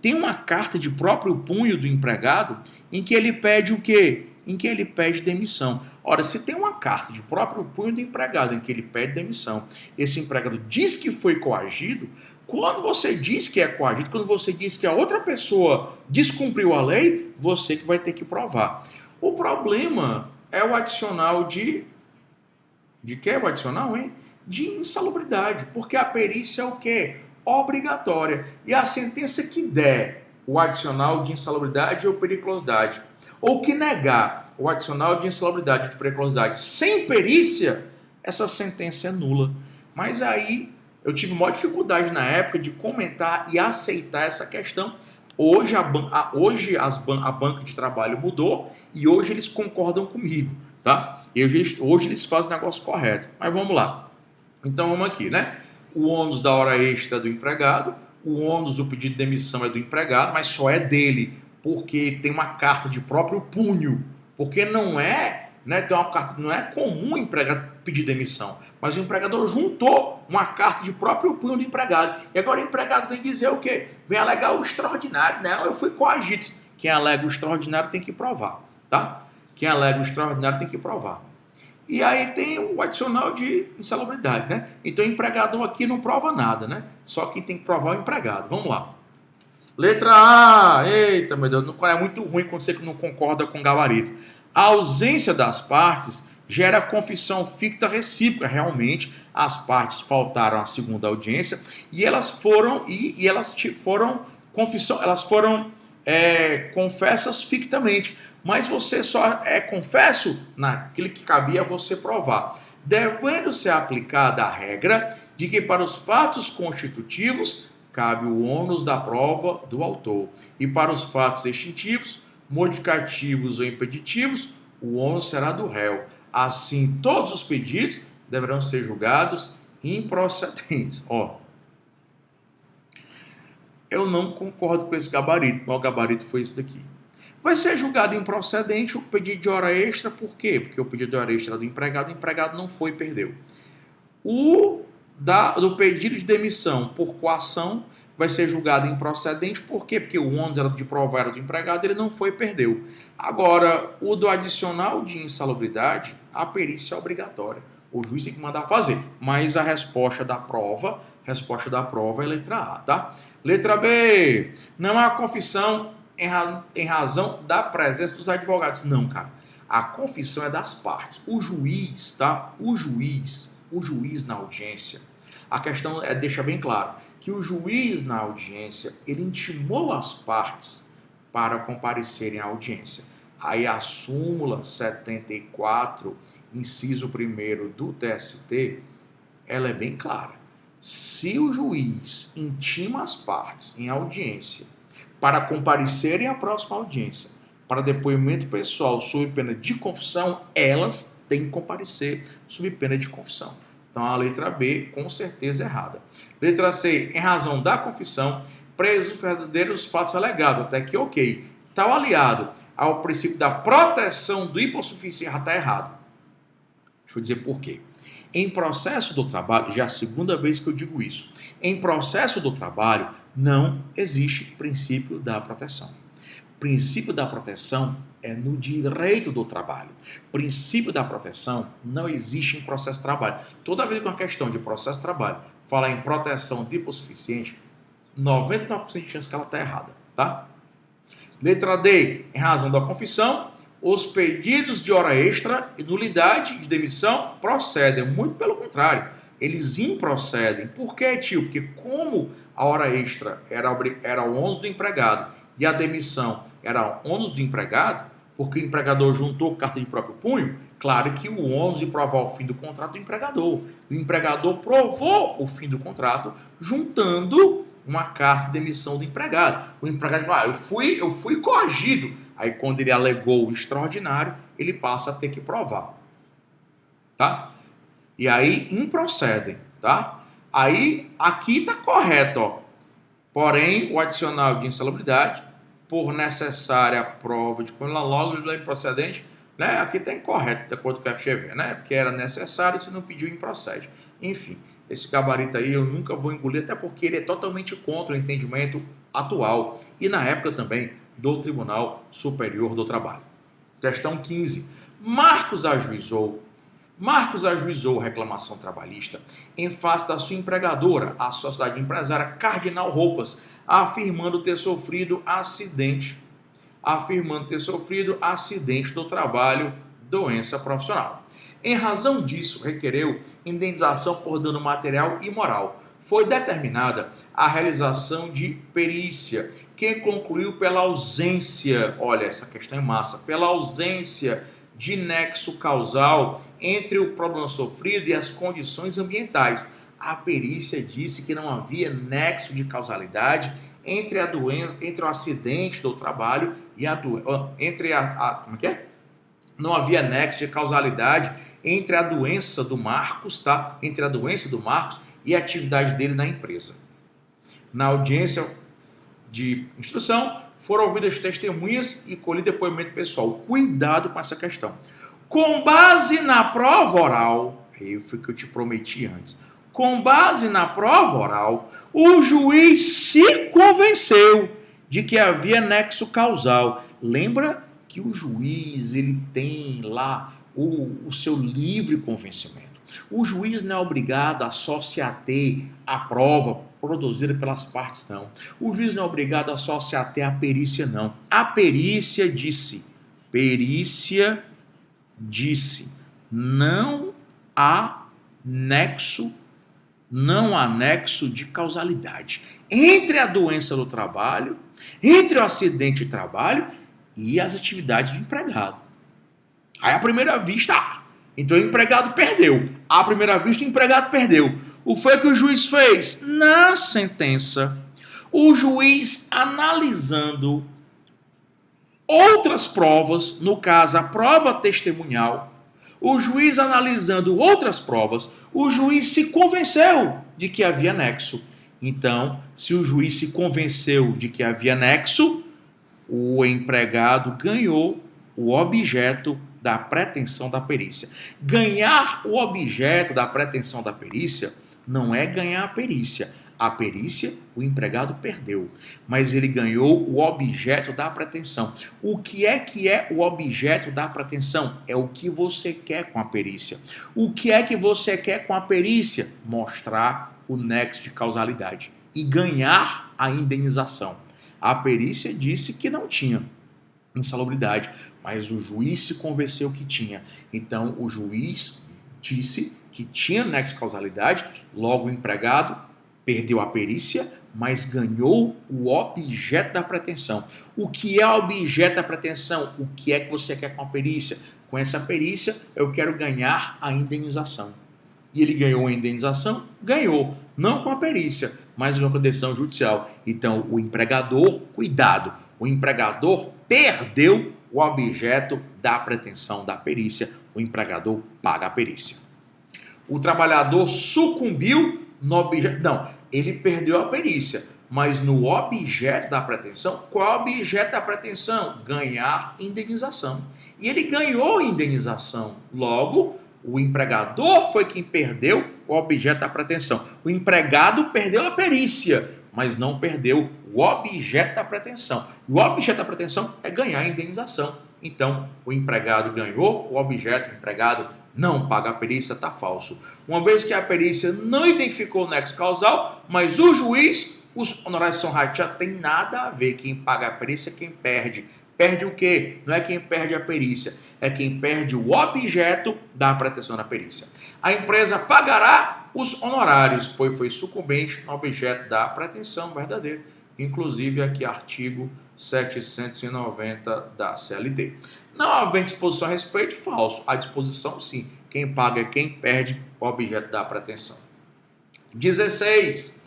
tem uma carta de próprio punho do empregado em que ele pede o quê? Em que ele pede demissão. Ora, se tem uma carta de próprio punho do empregado em que ele pede demissão, esse empregado diz que foi coagido, quando você diz que é coagido, quando você diz que a outra pessoa descumpriu a lei, você que vai ter que provar. O problema é o adicional de que é o adicional, hein? De insalubridade, porque a perícia é o quê? Obrigatória. E a sentença que der o adicional de insalubridade ou periculosidade, ou que negar o adicional de insalubridade ou de periculosidade sem perícia, essa sentença é nula. Mas aí Eu tive maior dificuldade na época de comentar e aceitar essa questão. Hoje a banca de trabalho mudou e hoje eles concordam comigo, tá? E hoje eles fazem o negócio correto. Mas vamos lá. Então vamos aqui, né? O ônus da hora extra é do empregado, o ônus do pedido de demissão é do empregado, mas só é dele, porque tem uma carta de próprio punho, porque não é, né, tem uma carta, não é comum o empregado pedir demissão, mas o empregador juntou uma carta de próprio punho do empregado, e agora o empregado vem dizer o quê? Vem alegar o extraordinário. Não, eu fui coagido. Quem alega o extraordinário tem que provar, tá? Quem alega o extraordinário tem que provar. E aí tem o adicional de insalubridade, né? Então o empregador aqui não prova nada, né? Só que tem que provar o empregado. Vamos lá. Letra A. Eita, meu Deus, é muito ruim quando você não concorda com o gabarito. A ausência das partes gera confissão ficta recíproca. Realmente, as partes faltaram à segunda audiência e elas foram confessas fictamente. Mas você só é confesso naquilo que cabia você provar, devendo ser aplicada a regra de que para os fatos constitutivos cabe o ônus da prova do autor e para os fatos extintivos, modificativos ou impeditivos, o ônus será do réu. Assim, todos os pedidos deverão ser julgados improcedentes. Eu não concordo com esse gabarito, mas o gabarito foi esse daqui. Vai ser julgado improcedente o pedido de hora extra, por quê? Porque o pedido de hora extra do empregado, o empregado não foi e perdeu. Do pedido de demissão por coação vai ser julgado improcedente, por quê? Porque o ônus era de provar era do empregado, ele não foi e perdeu. Agora, o do adicional de insalubridade, a perícia é obrigatória. O juiz tem que mandar fazer, mas a resposta da prova é letra A, tá? Letra B, não há confissão em razão da presença dos advogados. Não, cara. A confissão é das partes. O juiz, tá? O juiz na audiência, a questão deixa bem claro que o juiz na audiência, ele intimou as partes para comparecerem à audiência. Aí a súmula 74, inciso 1º do TST, ela é bem clara. Se o juiz intima as partes em audiência para comparecerem à próxima audiência, para depoimento pessoal sob pena de confissão, elas têm que comparecer sob pena de confissão. Então a letra B, com certeza, errada. Letra C, em razão da confissão, presos verdadeiros fatos alegados, até que ok. Tal aliado ao princípio da proteção do hipossuficiente está errado. Deixa eu dizer por quê. Em processo do trabalho, já é a segunda vez que eu digo isso, em processo do trabalho não existe princípio da proteção. O princípio da proteção é no direito do trabalho. O princípio da proteção não existe em processo de trabalho. Toda vez que uma questão de processo de trabalho fala em proteção de hipossuficiente, 99% de chance que ela está errada, tá? Letra D, em razão da confissão, os pedidos de hora extra e nulidade de demissão procedem. Muito pelo contrário, eles improcedem. Por quê, tio? Porque como a hora extra era o ônus do empregado e a demissão era o ônus do empregado, porque o empregador juntou carta de próprio punho, claro que o ônus de provar o fim do contrato do empregador. O empregador provou o fim do contrato juntando uma carta de demissão do empregado. O empregado falou, eu fui coagido. Aí quando ele alegou o extraordinário, ele passa a ter que provar. Tá? E aí improcedem, tá? Aí aqui tá correto, ó. Porém, o adicional de insalubridade, por necessária prova de quando logo improcedente, né? Aqui tá incorreto, de acordo com o FGV, né? Porque era necessário e se não pediu, improcede. Enfim, esse gabarito aí eu nunca vou engolir, até porque ele é totalmente contra o entendimento atual e na época também do Tribunal Superior do Trabalho. Questão 15. Marcos ajuizou reclamação trabalhista em face da sua empregadora, a sociedade empresária Cardinal Roupas, afirmando ter sofrido acidente do trabalho, doença profissional. Em razão disso, requereu indenização por dano material e moral. Foi determinada a realização de perícia, que concluiu pela ausência, olha, essa questão é massa, pela ausência de nexo causal entre o problema sofrido e as condições ambientais. A perícia disse que não havia nexo de causalidade entre a doença, entre o acidente do trabalho e a doença, como é que é? Não havia nexo de causalidade entre a doença do Marcos, tá? Entre a doença do Marcos e a atividade dele na empresa. Na audiência de instrução, foram ouvidas testemunhas e colhido depoimento pessoal. Cuidado com essa questão. Com base na prova oral, foi o que eu te prometi antes. Com base na prova oral, o juiz se convenceu de que havia nexo causal. Lembra que o juiz ele tem lá o seu livre convencimento. O juiz não é obrigado a só se ater à prova produzida pelas partes, não. O juiz não é obrigado a só se ater à perícia, não. A perícia disse, não há nexo de causalidade entre a doença do trabalho, entre o acidente de trabalho e as atividades do empregado. Aí à primeira vista, então o empregado perdeu. À primeira vista o empregado perdeu. O que foi que o juiz fez? Na sentença, o juiz analisando outras provas, no caso a prova testemunhal, o juiz analisando outras provas, o juiz se convenceu de que havia nexo. Então, se o juiz se convenceu de que havia nexo, o empregado ganhou o objeto da pretensão da perícia. Ganhar o objeto da pretensão da perícia não é ganhar a perícia. A perícia, o empregado perdeu, mas ele ganhou o objeto da pretensão. O que é o objeto da pretensão? É o que você quer com a perícia. O que é que você quer com a perícia? Mostrar o nexo de causalidade e ganhar a indenização. A perícia disse que não tinha insalubridade, mas o juiz se convenceu que tinha. Então, o juiz disse que tinha nexo de causalidade, logo o empregado perdeu a perícia, mas ganhou o objeto da pretensão. O que é o objeto da pretensão? O que é que você quer com a perícia? Com essa perícia, eu quero ganhar a indenização. E ele ganhou a indenização? Ganhou. Não com a perícia, mas com a decisão judicial. Então, o empregador, cuidado, o empregador perdeu o objeto da pretensão da perícia. O empregador paga a perícia. O trabalhador sucumbiu no objeto. Não, ele perdeu a perícia, mas no objeto da pretensão, qual é o objeto da pretensão? Ganhar indenização. E ele ganhou indenização. Logo, o empregador foi quem perdeu o objeto da pretensão. O empregado perdeu a perícia, mas não perdeu o objeto da pretensão. E o objeto da pretensão é ganhar a indenização. Então, o empregado ganhou o objeto, o empregado não paga a perícia, está falso. Uma vez que a perícia não identificou o nexo causal, mas o juiz, os honorários são rateados, tem nada a ver. Quem paga a perícia é quem perde. Perde o quê? Não é quem perde a perícia, é quem perde o objeto da pretensão da perícia. A empresa pagará os honorários, pois foi sucumbente no objeto da pretensão verdadeira. Inclusive aqui artigo 790 da CLT. Não havendo disposição a respeito, falso. A disposição, sim. Quem paga é quem perde o objeto da pretensão. 16.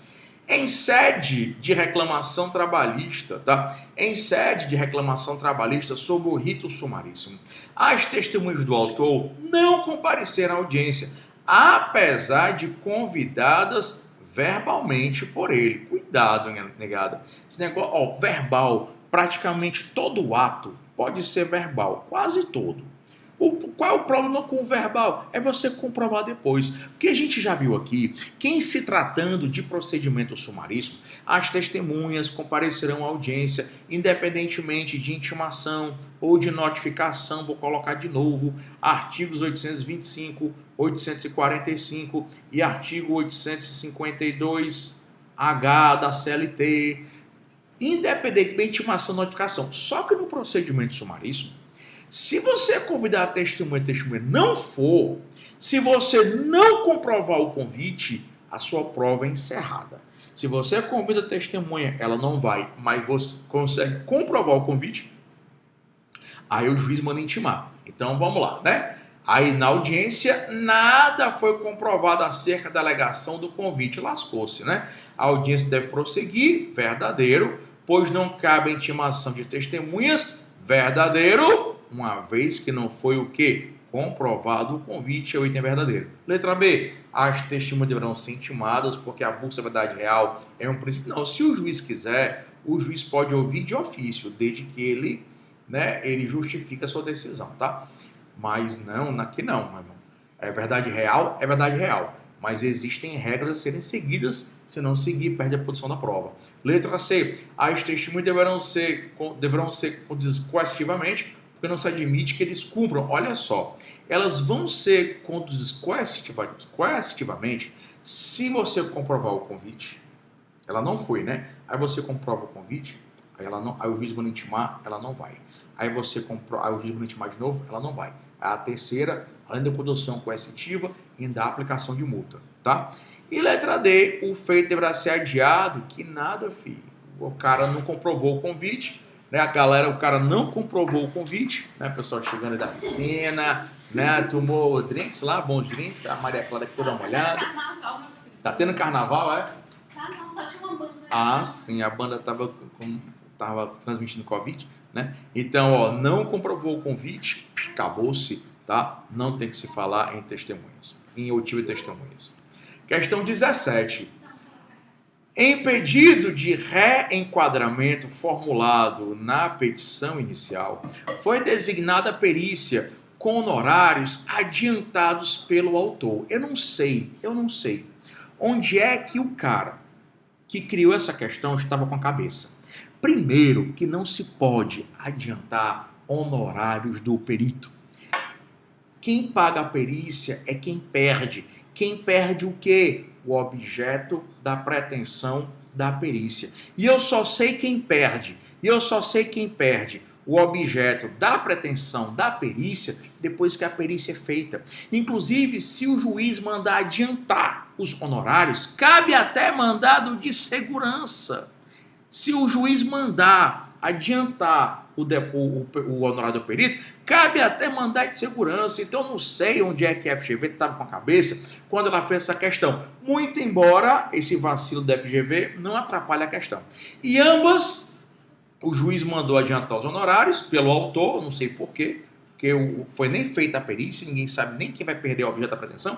Em sede de reclamação trabalhista, tá? Em sede de reclamação trabalhista sob o rito sumaríssimo, as testemunhas do autor não compareceram à audiência, apesar de convidadas verbalmente por ele. Cuidado, negada. Esse negócio, verbal, praticamente todo ato pode ser verbal, quase todo. Qual é o problema com o verbal? É você comprovar depois. Porque a gente já viu aqui que, em se tratando de procedimento sumaríssimo, as testemunhas comparecerão à audiência, independentemente de intimação ou de notificação. Vou colocar de novo artigos 825, 845 e artigo 852H da CLT, independentemente de intimação ou notificação. Só que no procedimento sumaríssimo, se você convidar a testemunha não for, se você não comprovar o convite, a sua prova é encerrada. Se você convida a testemunha, ela não vai, mas você consegue comprovar o convite, aí o juiz manda intimar. Então vamos lá, né? Aí na audiência nada foi comprovado acerca da alegação do convite. Lascou-se, né? A audiência deve prosseguir, verdadeiro, pois não cabe a intimação de testemunhas, verdadeiro, uma vez que não foi o quê? Comprovado o convite, é o item verdadeiro. Letra B, as testemunhas deverão ser intimadas, porque a busca da verdade real é um princípio. Não, se o juiz quiser, o juiz pode ouvir de ofício, desde que ele, né, ele justifique a sua decisão, tá? Mas não, aqui não, meu irmão. É verdade real. Mas existem regras a serem seguidas, se não seguir, perde a produção da prova. Letra C. As testemunhas deverão ser coercitivamente, porque não se admite que eles cumpram. Olha só, elas vão ser conduzidas coercitivamente se você comprovar o convite. Ela não foi, né? Aí você comprova o convite, aí o juiz manda intimar, ela não vai. Aí o juiz manda intimar de novo, ela não vai. A terceira, além da condução coercitiva, ainda há aplicação de multa, tá? E letra D, o feito deverá ser adiado, que nada, filho. O cara não comprovou o convite, né? O cara não comprovou o convite, né? O pessoal chegando da piscina, né? Tomou drinks lá, bons drinks, a Maria Clara que toda molhada. Tá tendo carnaval, é? Só tinha uma banda. Ah, sim, a banda tava transmitindo Covid, né? Então, ó, não comprovou o convite, acabou-se, tá? Não tem que se falar em testemunhas, em oitiva e testemunhas. Questão 17. Em pedido de reenquadramento formulado na petição inicial, foi designada a perícia com honorários adiantados pelo autor. Eu não sei onde é que o cara que criou essa questão estava com a cabeça. Primeiro, que não se pode adiantar honorários do perito. Quem paga a perícia é quem perde. Quem perde o quê? O objeto da pretensão da perícia. E eu só sei quem perde. O objeto da pretensão da perícia depois que a perícia é feita. Inclusive, se o juiz mandar adiantar os honorários, cabe até mandado de segurança. Se o juiz mandar adiantar o honorário do perito, cabe até mandado de segurança. Então, não sei onde é que a FGV estava com a cabeça quando ela fez essa questão. Muito embora esse vacilo da FGV não atrapalhe a questão. E ambas, o juiz mandou adiantar os honorários pelo autor, não sei porquê, porque foi nem feita a perícia, ninguém sabe nem quem vai perder o objeto da pretensão,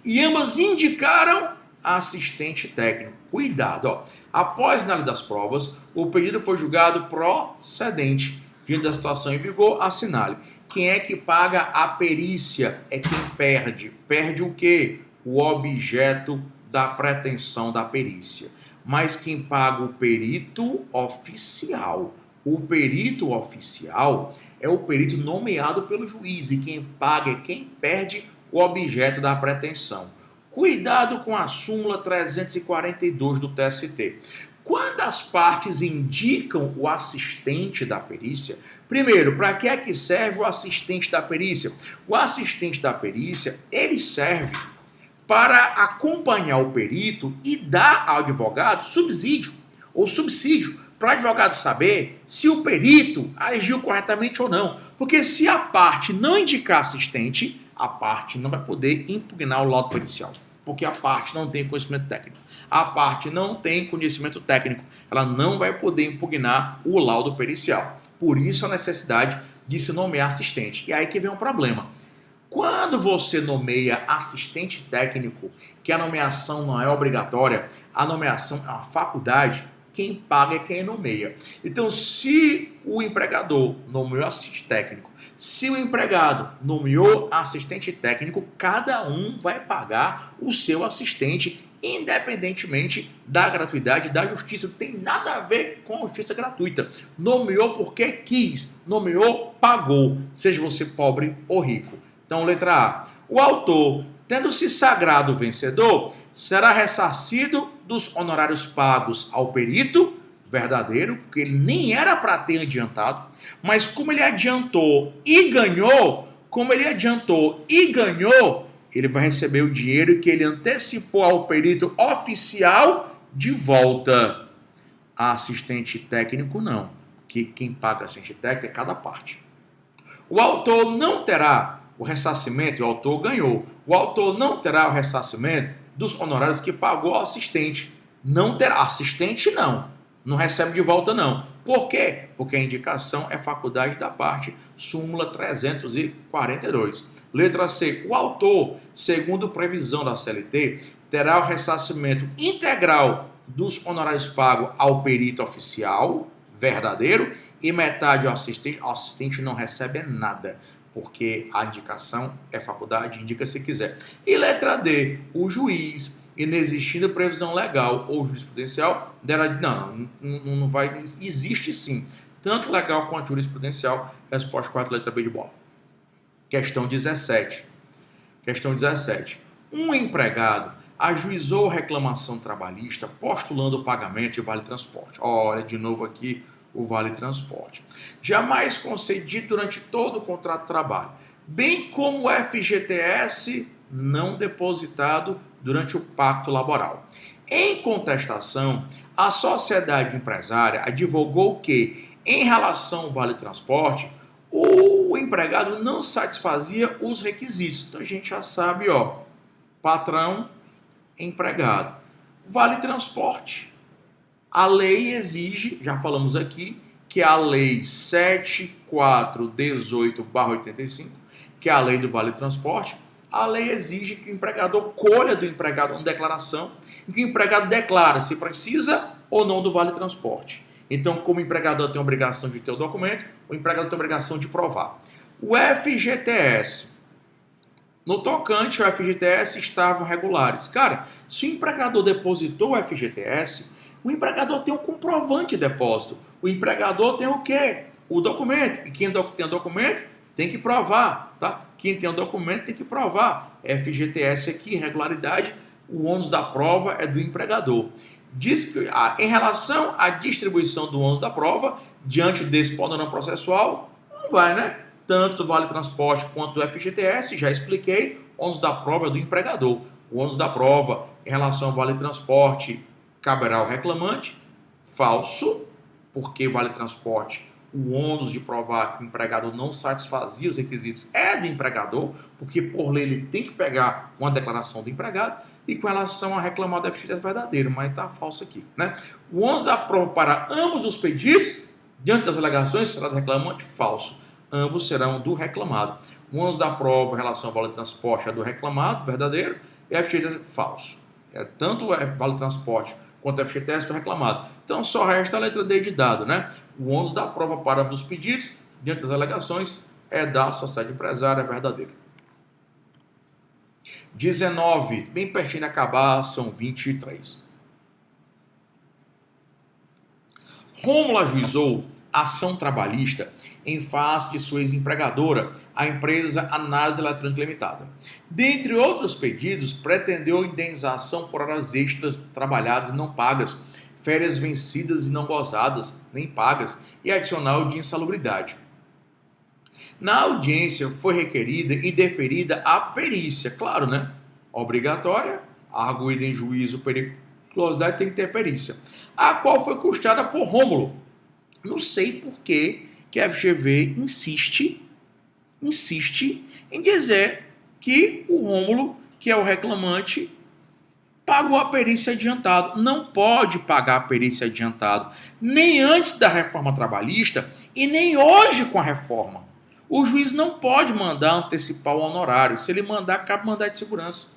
e ambas indicaram assistente técnico. Cuidado, ó. Após análise das provas, o pedido foi julgado procedente. Diante da situação em vigor, assinale. Quem é que paga a perícia? É quem perde. Perde o quê? O objeto da pretensão da perícia. Mas quem paga o perito oficial. O perito oficial é o perito nomeado pelo juiz e quem paga é quem perde o objeto da pretensão. Cuidado com a súmula 342 do TST. Quando as partes indicam o assistente da perícia, primeiro, para que é que serve o assistente da perícia? O assistente da perícia, ele serve para acompanhar o perito e dar ao advogado subsídio ou subsídio, para o advogado saber se o perito agiu corretamente ou não. Porque se a parte não indicar assistente, a parte não vai poder impugnar o laudo pericial. Porque a parte não tem conhecimento técnico. Ela não vai poder impugnar o laudo pericial. Por isso a necessidade de se nomear assistente. E aí que vem um problema. Quando você nomeia assistente técnico, que a nomeação não é obrigatória, a nomeação é uma faculdade, quem paga é quem nomeia. Então, se o empregador nomeou assistente técnico, se o empregado nomeou assistente técnico, cada um vai pagar o seu assistente, independentemente da gratuidade da justiça. Não tem nada a ver com a justiça gratuita. Nomeou porque quis, nomeou, pagou, seja você pobre ou rico. Então, letra A. O autor, tendo se sagrado vencedor, será ressarcido dos honorários pagos ao perito, verdadeiro, porque ele nem era para ter adiantado, mas como ele adiantou e ganhou, ele vai receber o dinheiro que ele antecipou ao perito oficial de volta. A assistente técnico não, que quem paga assistente técnico é cada parte. O autor não terá o ressarcimento, o autor ganhou. O autor não terá o ressarcimento dos honorários que pagou ao assistente. Não terá. Assistente não. Não recebe de volta não. Por quê? Porque a indicação é faculdade da parte. Súmula 342. Letra C. O autor, segundo previsão da CLT, terá o ressarcimento integral dos honorários pagos ao perito oficial, verdadeiro, e metade ao assistente. O assistente não recebe nada, porque a indicação é faculdade, indica se quiser. E letra D, o juiz, inexistindo previsão legal ou jurisprudencial, não vai, existe sim, tanto legal quanto jurisprudencial. Resposta 4, letra B de bola. Questão 17. Um empregado ajuizou reclamação trabalhista postulando o pagamento de vale-transporte. Olha, de novo aqui o vale-transporte. Jamais concedido durante todo o contrato de trabalho, bem como o FGTS não depositado durante o pacto laboral. Em contestação, a sociedade empresária advogou que, em relação ao vale-transporte, o empregado não satisfazia os requisitos. Então a gente já sabe, patrão, empregado. Vale-transporte. A lei exige, já falamos aqui, que a lei 7418/85, que é a lei do vale-transporte, a lei exige que o empregador colha do empregado uma declaração em que o empregado declara se precisa ou não do vale-transporte. Então, como o empregador tem a obrigação de ter o documento, o empregador tem a obrigação de provar. O FGTS, no tocante, o FGTS estavam regulares. Cara, se o empregador depositou o FGTS, o empregador tem um comprovante de depósito. O empregador tem o quê? O documento. E quem tem o documento tem que provar, tá? Quem tem o documento tem que provar. FGTS aqui, irregularidade, o ônus da prova é do empregador. Diz que, em relação à distribuição do ônus da prova, diante desse padrão processual, não vai, né? Tanto do vale-transporte quanto do FGTS, já expliquei, o ônus da prova é do empregador. O ônus da prova em relação ao vale-transporte caberá ao reclamante, falso, porque vale-transporte, o ônus de provar que o empregado não satisfazia os requisitos é do empregador, porque por lei ele tem que pegar uma declaração do empregado, e com relação a reclamar do FGTS verdadeiro, mas está falso aqui, né? O ônus da prova para ambos os pedidos, diante das alegações, será do reclamante, falso. Ambos serão do reclamado. O ônus da prova em relação ao vale-transporte é do reclamado, verdadeiro, e FGTS falso. Tanto o vale-transporte quanto o FGTS do reclamado. Então só resta a letra D de dado, né? O ônus da prova para ambos os pedidos, diante das alegações, é da sociedade empresária verdadeira. 19, bem pertinho de acabar, são 23. Rômulo ajuizou ação trabalhista em face de sua ex-empregadora, a empresa Análise Eletrônica Limitada. Dentre outros pedidos, pretendeu indenização por horas extras trabalhadas e não pagas, férias vencidas e não gozadas, nem pagas, e adicional de insalubridade. Na audiência foi requerida e deferida a perícia, claro, né? Obrigatória, arguída em juízo, periculosidade tem que ter perícia, a qual foi custada por Rômulo. Não sei por que a FGV insiste em dizer que o Rômulo, que é o reclamante, pagou a perícia adiantado. Não pode pagar a perícia adiantado, nem antes da reforma trabalhista e nem hoje com a reforma. O juiz não pode mandar antecipar o honorário. Se ele mandar, cabe mandado de segurança.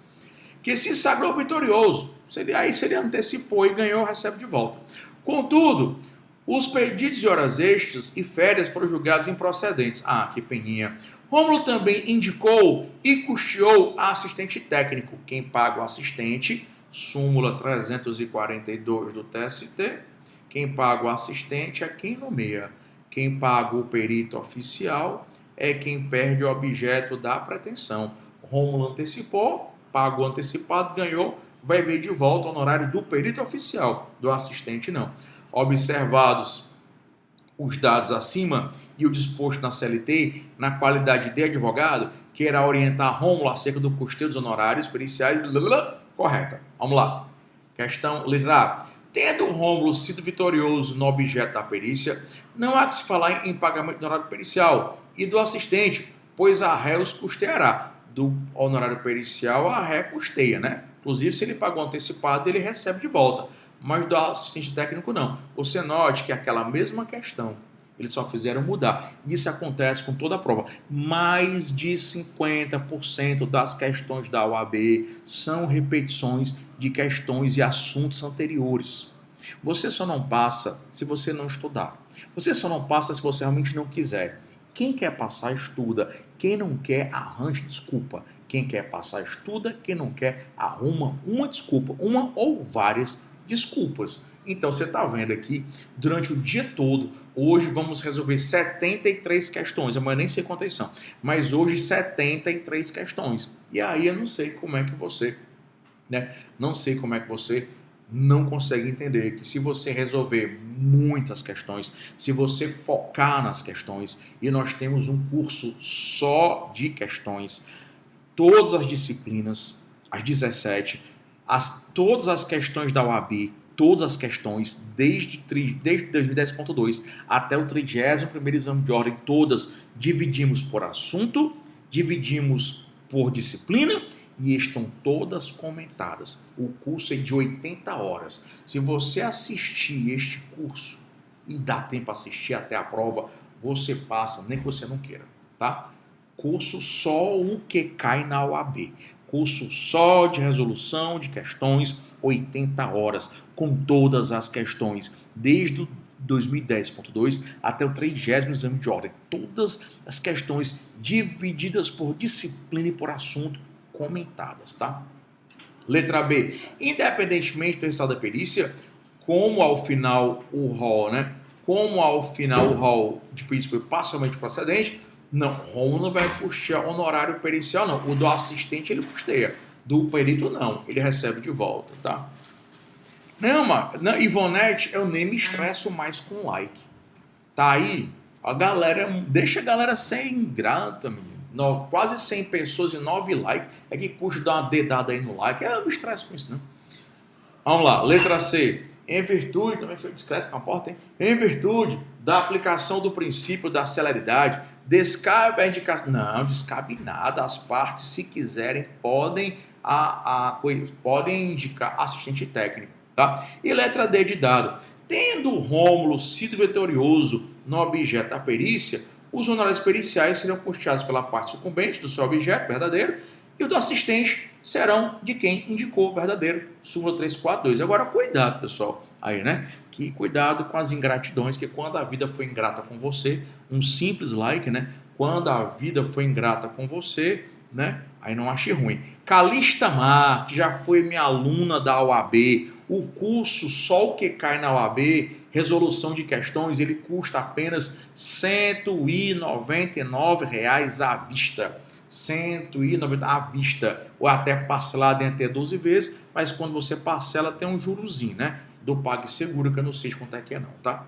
Que se sagrou vitorioso. Se ele antecipou e ganhou, recebe de volta. Contudo, os pedidos de horas extras e férias foram julgados improcedentes. Que peninha. Rômulo também indicou e custeou a assistente técnico. Quem paga o assistente, súmula 342 do TST. Quem paga o assistente é quem nomeia. Quem paga o perito oficial é quem perde o objeto da pretensão. Rômulo antecipou, pagou antecipado, ganhou, vai ver de volta o honorário do perito oficial, do assistente não. Observados os dados acima e o disposto na CLT, na qualidade de advogado, que irá orientar Rômulo acerca do custeio dos honorários periciais, correta. Vamos lá. Questão letra A. Tendo Rômulo sido vitorioso no objeto da perícia, não há que se falar em pagamento do honorário pericial e do assistente, pois a ré os custeará. Do honorário pericial, a ré custeia, né? Inclusive, se ele pagou antecipado, ele recebe de volta. Mas do assistente técnico, não. Você note que aquela mesma questão, eles só fizeram mudar. Isso acontece com toda a prova. Mais de 50% das questões da OAB são repetições de questões e assuntos anteriores. Você só não passa se você não estudar. Você só não passa se você realmente não quiser. Quem quer passar, estuda. Quem não quer, arranja desculpa. Quem quer passar, estuda. Quem não quer, arruma uma desculpa. Uma ou várias desculpas. Então, você está vendo aqui, durante o dia todo, hoje vamos resolver 73 questões. Amanhã nem sei quantas são, mas hoje 73 questões. E aí eu não sei como é que você, né? Não sei como é que você não consegue entender que se você resolver muitas questões, se você focar nas questões, e nós temos um curso só de questões, todas as disciplinas, as 17, todas as questões da OAB, todas as questões, desde 2010.2 até o 31º exame de ordem, todas dividimos por assunto, dividimos por disciplina e estão todas comentadas. O curso é de 80 horas. Se você assistir este curso e dá tempo a assistir até a prova, você passa, nem que você não queira, tá? Curso só o que cai na OAB. Curso só de resolução de questões, 80 horas, com todas as questões, desde o 2010.2 até o 30º exame de ordem. Todas as questões divididas por disciplina e por assunto, comentadas, tá? Letra B. Independentemente do resultado da perícia, como ao final o rol, né? Como ao final o rol de perícia foi parcialmente procedente, não, rol não vai custear honorário pericial, não. O do assistente ele custeia. Do perito, não. Ele recebe de volta, tá? Não, mano, Ivonete, eu nem me estresso mais com like. Tá aí, a galera, deixa a galera ser ingrata, menino. Quase 100 pessoas e 9 likes. É que custa dar uma dedada aí no like. Eu não me estresso com isso, não. Vamos lá, letra C. Em virtude, também foi discreto com a porta, hein? Em virtude da aplicação do princípio da celeridade, descabe a indicação. Não, descabe nada. As partes, se quiserem, podem indicar assistente técnico, tá? E letra D de dado. Tendo o Rômulo sido vitorioso no objeto da perícia, os honorários periciais serão custeados pela parte sucumbente do seu objeto verdadeiro e o do assistente serão de quem indicou o verdadeiro, súmula 342. Agora, cuidado, pessoal, aí, né? Que cuidado com as ingratidões, que quando a vida foi ingrata com você, um simples like, né? Quando a vida foi ingrata com você, né? Aí não ache ruim. Calista Mar, que já foi minha aluna da OAB, o curso só o que cai na OAB, resolução de questões, ele custa apenas R$ 199 à vista. R$ 190 à vista, ou até parcelado em até 12 vezes, mas quando você parcela tem um jurozinho, né? Do PagSeguro, que eu não sei quanto é que é não, tá?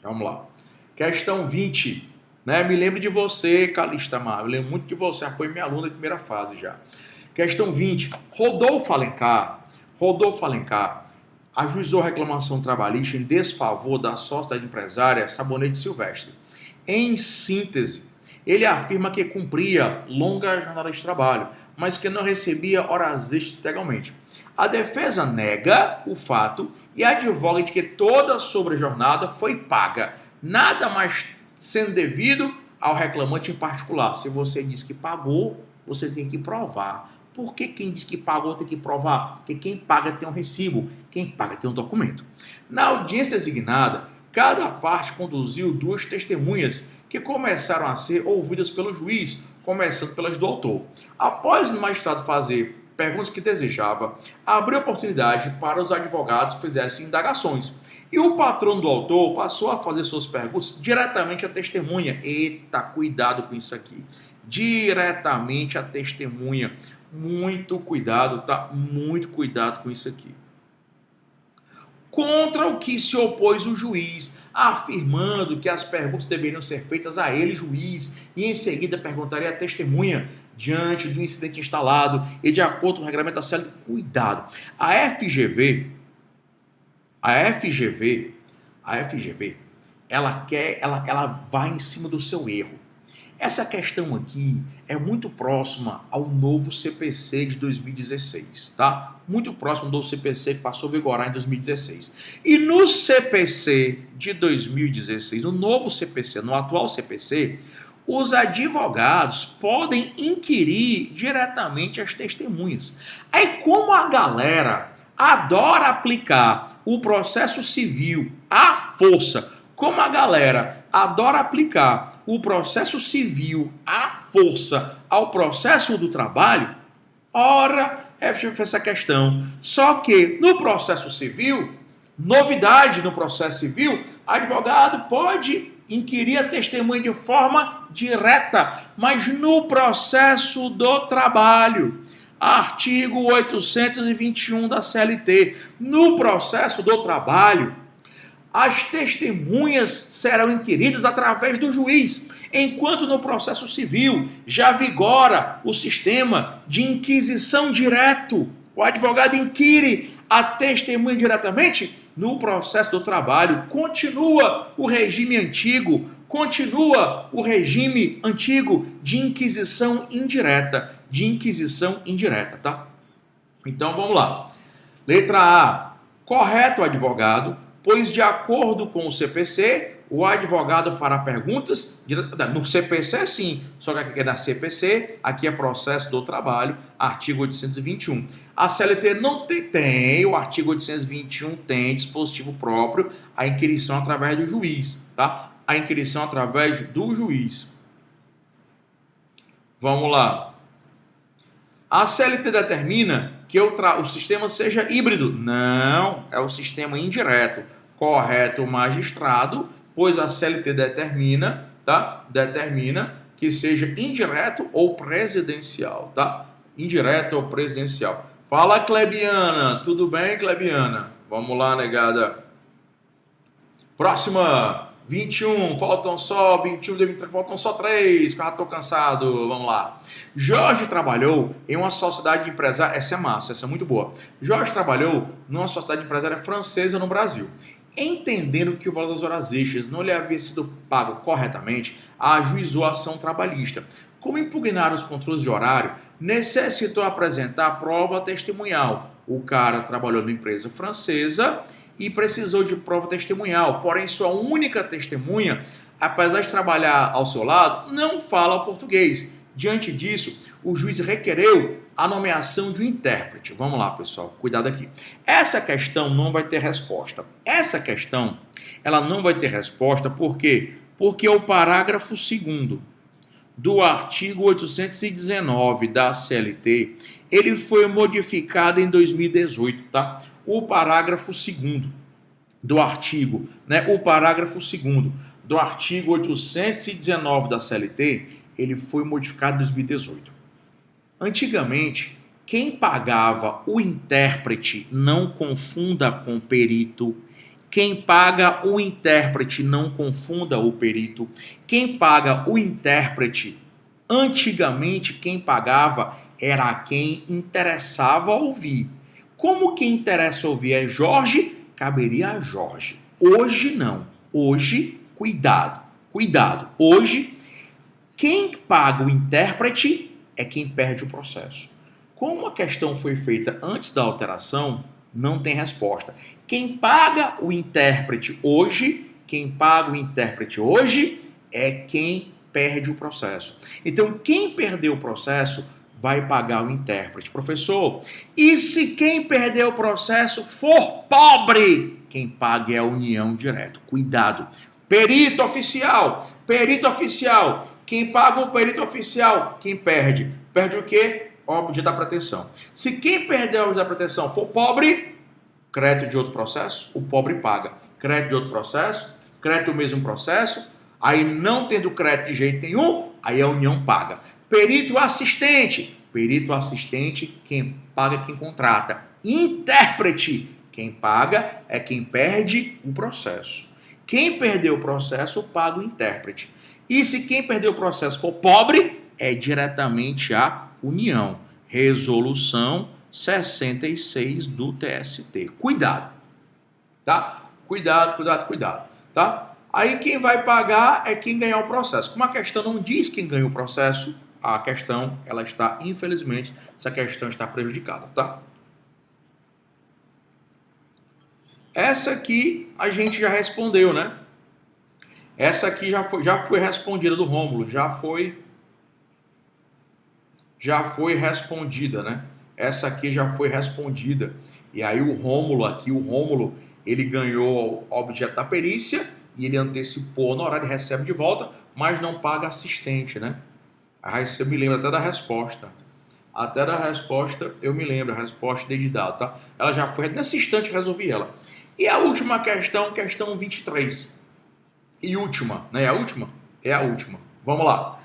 Vamos lá. Questão 20. Né? Me lembro de você, Calista Mar. Me lembro muito de você. Já foi minha aluna de primeira fase já. Questão 20. Rodolfo Alencar ajuizou reclamação trabalhista em desfavor da sociedade empresária Sabonete Silvestre. Em síntese, ele afirma que cumpria longa jornada de trabalho, mas que não recebia horas extras integralmente. A defesa nega o fato e advoga de que toda a sobrejornada foi paga, nada mais sendo devido ao reclamante em particular. Se você diz que pagou, você tem que provar. Por que quem diz que pagou tem que provar? Porque quem paga tem um recibo, quem paga tem um documento. Na audiência designada, cada parte conduziu duas testemunhas que começaram a ser ouvidas pelo juiz, começando pelas do autor. Após o magistrado fazer perguntas que desejava, abriu oportunidade para os advogados fizessem indagações. E o patrono do autor passou a fazer suas perguntas diretamente à testemunha. Eita, cuidado com isso aqui. Diretamente à testemunha. Muito cuidado, tá? Muito cuidado com isso aqui. Contra o que se opôs o juiz, afirmando que as perguntas deveriam ser feitas a ele, juiz, e em seguida perguntaria à testemunha diante do incidente instalado e de acordo com o regulamento da CELT. Cuidado. A FGV, ela vai em cima do seu erro. Essa questão aqui é muito próxima ao novo CPC de 2016, tá? Muito próximo do CPC que passou a vigorar em 2016. E no CPC de 2016, no novo CPC, no atual CPC, os advogados podem inquirir diretamente as testemunhas. Aí, como a galera adora aplicar o processo civil à força, como a galera adora aplicar o processo civil à força ao processo do trabalho, ora, essa questão. Só que no processo civil, novidade no processo civil, advogado pode inquirir a testemunha de forma direta, mas no processo do trabalho. Artigo 821 da CLT. No processo do trabalho, as testemunhas serão inquiridas através do juiz, enquanto no processo civil já vigora o sistema de inquisição direto. O advogado inquire a testemunha diretamente. No processo do trabalho, continua o regime antigo de inquisição indireta, tá? Então vamos lá. Letra A. Correto, advogado, pois de acordo com o CPC, o advogado fará perguntas no CPC sim, só que aqui é na CPC, aqui é processo do trabalho, artigo 821. A CLT não tem, o artigo 821 tem dispositivo próprio, a inquirição através do juiz, tá? A inquirição através do juiz. Vamos lá. A CLT determina que o sistema seja híbrido. Não, é o sistema indireto. Correto, magistrado, pois a CLT determina, tá? Determina que seja indireto ou presidencial, tá? Indireto ou presidencial. Fala, Clebiana. Tudo bem, Clebiana? Vamos lá, negada. Próxima. 21, faltam só 21, faltam só 3, que eu já estou cansado, vamos lá. Jorge trabalhou em uma sociedade empresária, essa é massa, essa é muito boa. Jorge trabalhou numa sociedade empresária francesa no Brasil. Entendendo que o valor das horas extras não lhe havia sido pago corretamente, ajuizou a ação trabalhista. Como impugnar os controles de horário, necessitou apresentar prova testemunhal. O cara trabalhou numa empresa francesa e precisou de prova testemunhal, porém sua única testemunha, apesar de trabalhar ao seu lado, não fala português. Diante disso, o juiz requereu a nomeação de um intérprete. Vamos lá, pessoal, cuidado aqui. Essa questão não vai ter resposta. Essa questão, ela não vai ter resposta, por quê? Porque o parágrafo 2º do artigo 819 da CLT, ele foi modificado em 2018, tá? O parágrafo 2º do artigo, o parágrafo 2º do artigo 819 da CLT, ele foi modificado em 2018. Antigamente, quem pagava o intérprete, não confunda com perito. Quem paga o intérprete, não confunda o perito. Quem paga o intérprete, antigamente quem pagava era quem interessava ouvir. Como quem interessa ouvir é Jorge, caberia a Jorge. Hoje não. Hoje, cuidado. Hoje, quem paga o intérprete é quem perde o processo. Como a questão foi feita antes da alteração, não tem resposta. Quem paga o intérprete hoje é quem perde o processo. Então, quem perdeu o processo vai pagar o intérprete. Professor, e se quem perdeu o processo for pobre? Quem paga é a união direto. Cuidado. Perito oficial. Quem paga o perito oficial? Quem perde? Perde o quê? Objeto da pretensão. Se quem perdeu o objeto da pretensão for pobre, crédito de outro processo, o pobre paga. Crédito de outro processo, crédito do mesmo processo, aí não tendo crédito de jeito nenhum, aí a união paga. Perito assistente, quem paga é quem contrata. Intérprete, quem paga é quem perde o processo. Quem perdeu o processo paga o intérprete. E se quem perdeu o processo for pobre, é diretamente a união. Resolução 66 do TST. Cuidado, tá? Cuidado, tá? Aí quem vai pagar é quem ganhar o processo. Como a questão não diz quem ganhou o processo, a questão, ela está, infelizmente, essa questão está prejudicada, tá? Essa aqui a gente já respondeu, né? Essa aqui já foi respondida do Rômulo, já foi respondida, né? Essa aqui já foi respondida. E aí o Rômulo, ele ganhou o objeto da perícia e ele antecipou o honorário, recebe de volta, mas não paga assistente, né? Aí você me lembra até da resposta. Até da resposta eu me lembro, a resposta de dado, tá? Ela já foi, nesse instante resolvi ela. E a última questão, questão 23. E última, né? A última? É a última. Vamos lá.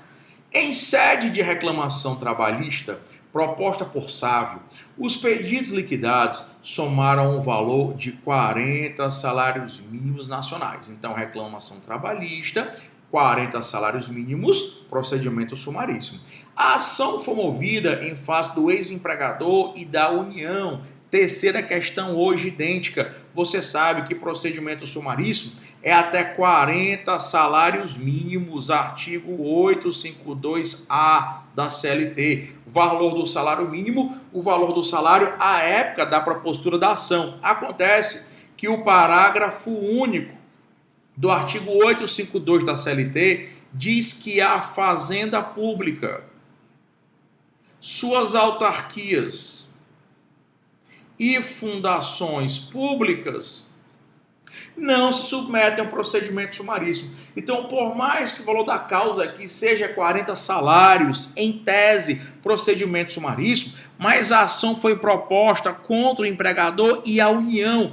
Em sede de reclamação trabalhista proposta por Sávio, os pedidos liquidados somaram um valor de 40 salários mínimos nacionais. Então, reclamação trabalhista, 40 salários mínimos, procedimento sumaríssimo. A ação foi movida em face do ex-empregador e da União. Terceira questão, hoje idêntica. Você sabe que procedimento sumaríssimo é até 40 salários mínimos, artigo 852A da CLT. Valor do salário mínimo, o valor do salário à época da propositura da ação. Acontece que o parágrafo único do artigo 852 da CLT diz que a fazenda pública, suas autarquias e fundações públicas não se submetem ao procedimento sumaríssimo. Então, por mais que o valor da causa aqui seja 40 salários, em tese, procedimento sumaríssimo, mas a ação foi proposta contra o empregador e a União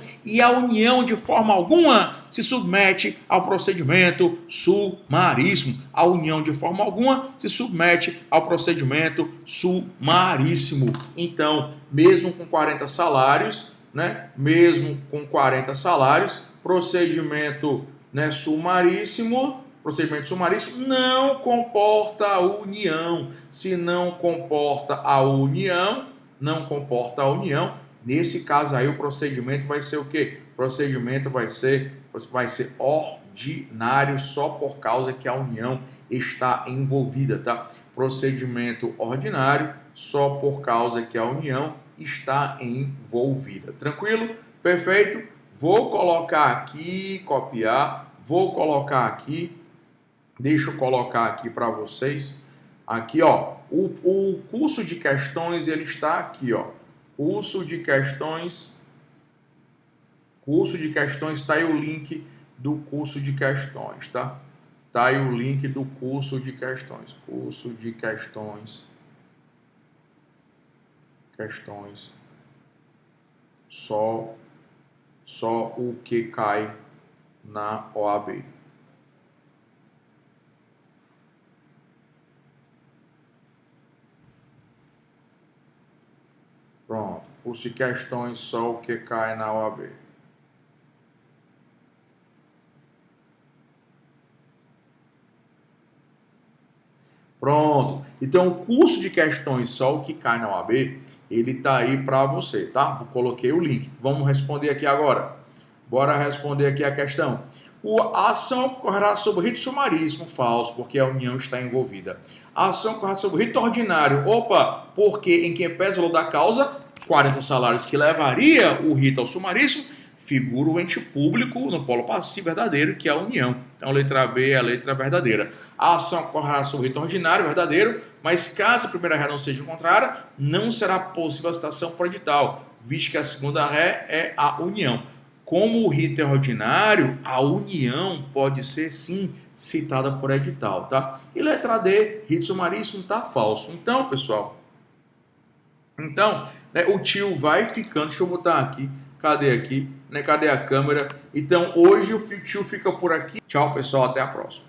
de forma alguma se submete ao procedimento sumaríssimo. A União de forma alguma se submete ao procedimento sumaríssimo. Então, mesmo com 40 salários, né? Mesmo com 40 salários, procedimento, né, sumaríssimo não comporta a união. Se não comporta a união, nesse caso aí o procedimento vai ser o quê? O procedimento vai ser ordinário só por causa que a união está envolvida, tá? Procedimento ordinário só por causa que a união está envolvida. Tranquilo? Perfeito? Vou colocar aqui, copiar, vou colocar aqui, deixa eu colocar aqui para vocês, aqui ó, o curso de questões ele está aqui ó, curso de questões, está aí o link do curso de questões, tá? Tá aí o link do curso de questões, só o que cai na OAB. Pronto, curso de questões, só o que cai na OAB. Pronto, então o curso de questões, só o que cai na OAB, ele tá aí para você, tá? Eu coloquei o link. Vamos responder aqui agora. Bora responder aqui a questão. A ação ocorrerá sobre rito sumaríssimo, falso, porque a união está envolvida. A ação ocorrerá sobre rito ordinário, porque em quem pesa o valor da causa, 40 salários que levaria o rito ao sumaríssimo, figura o ente público no polo passivo verdadeiro, que é a união. Então, letra B é a letra verdadeira. A ação ocorrerá sobre rito ordinário, verdadeiro, mas caso a primeira ré não seja encontrada, não será possível a citação por edital, visto que a segunda ré é a união. Como o rito é ordinário, a união pode ser, sim, citada por edital, tá? E letra D, rito sumaríssimo, tá falso. Então, pessoal, o tio vai ficando, deixa eu botar aqui, cadê aqui, né? Cadê a câmera? Então, hoje o tio fica por aqui. Tchau, pessoal, até a próxima.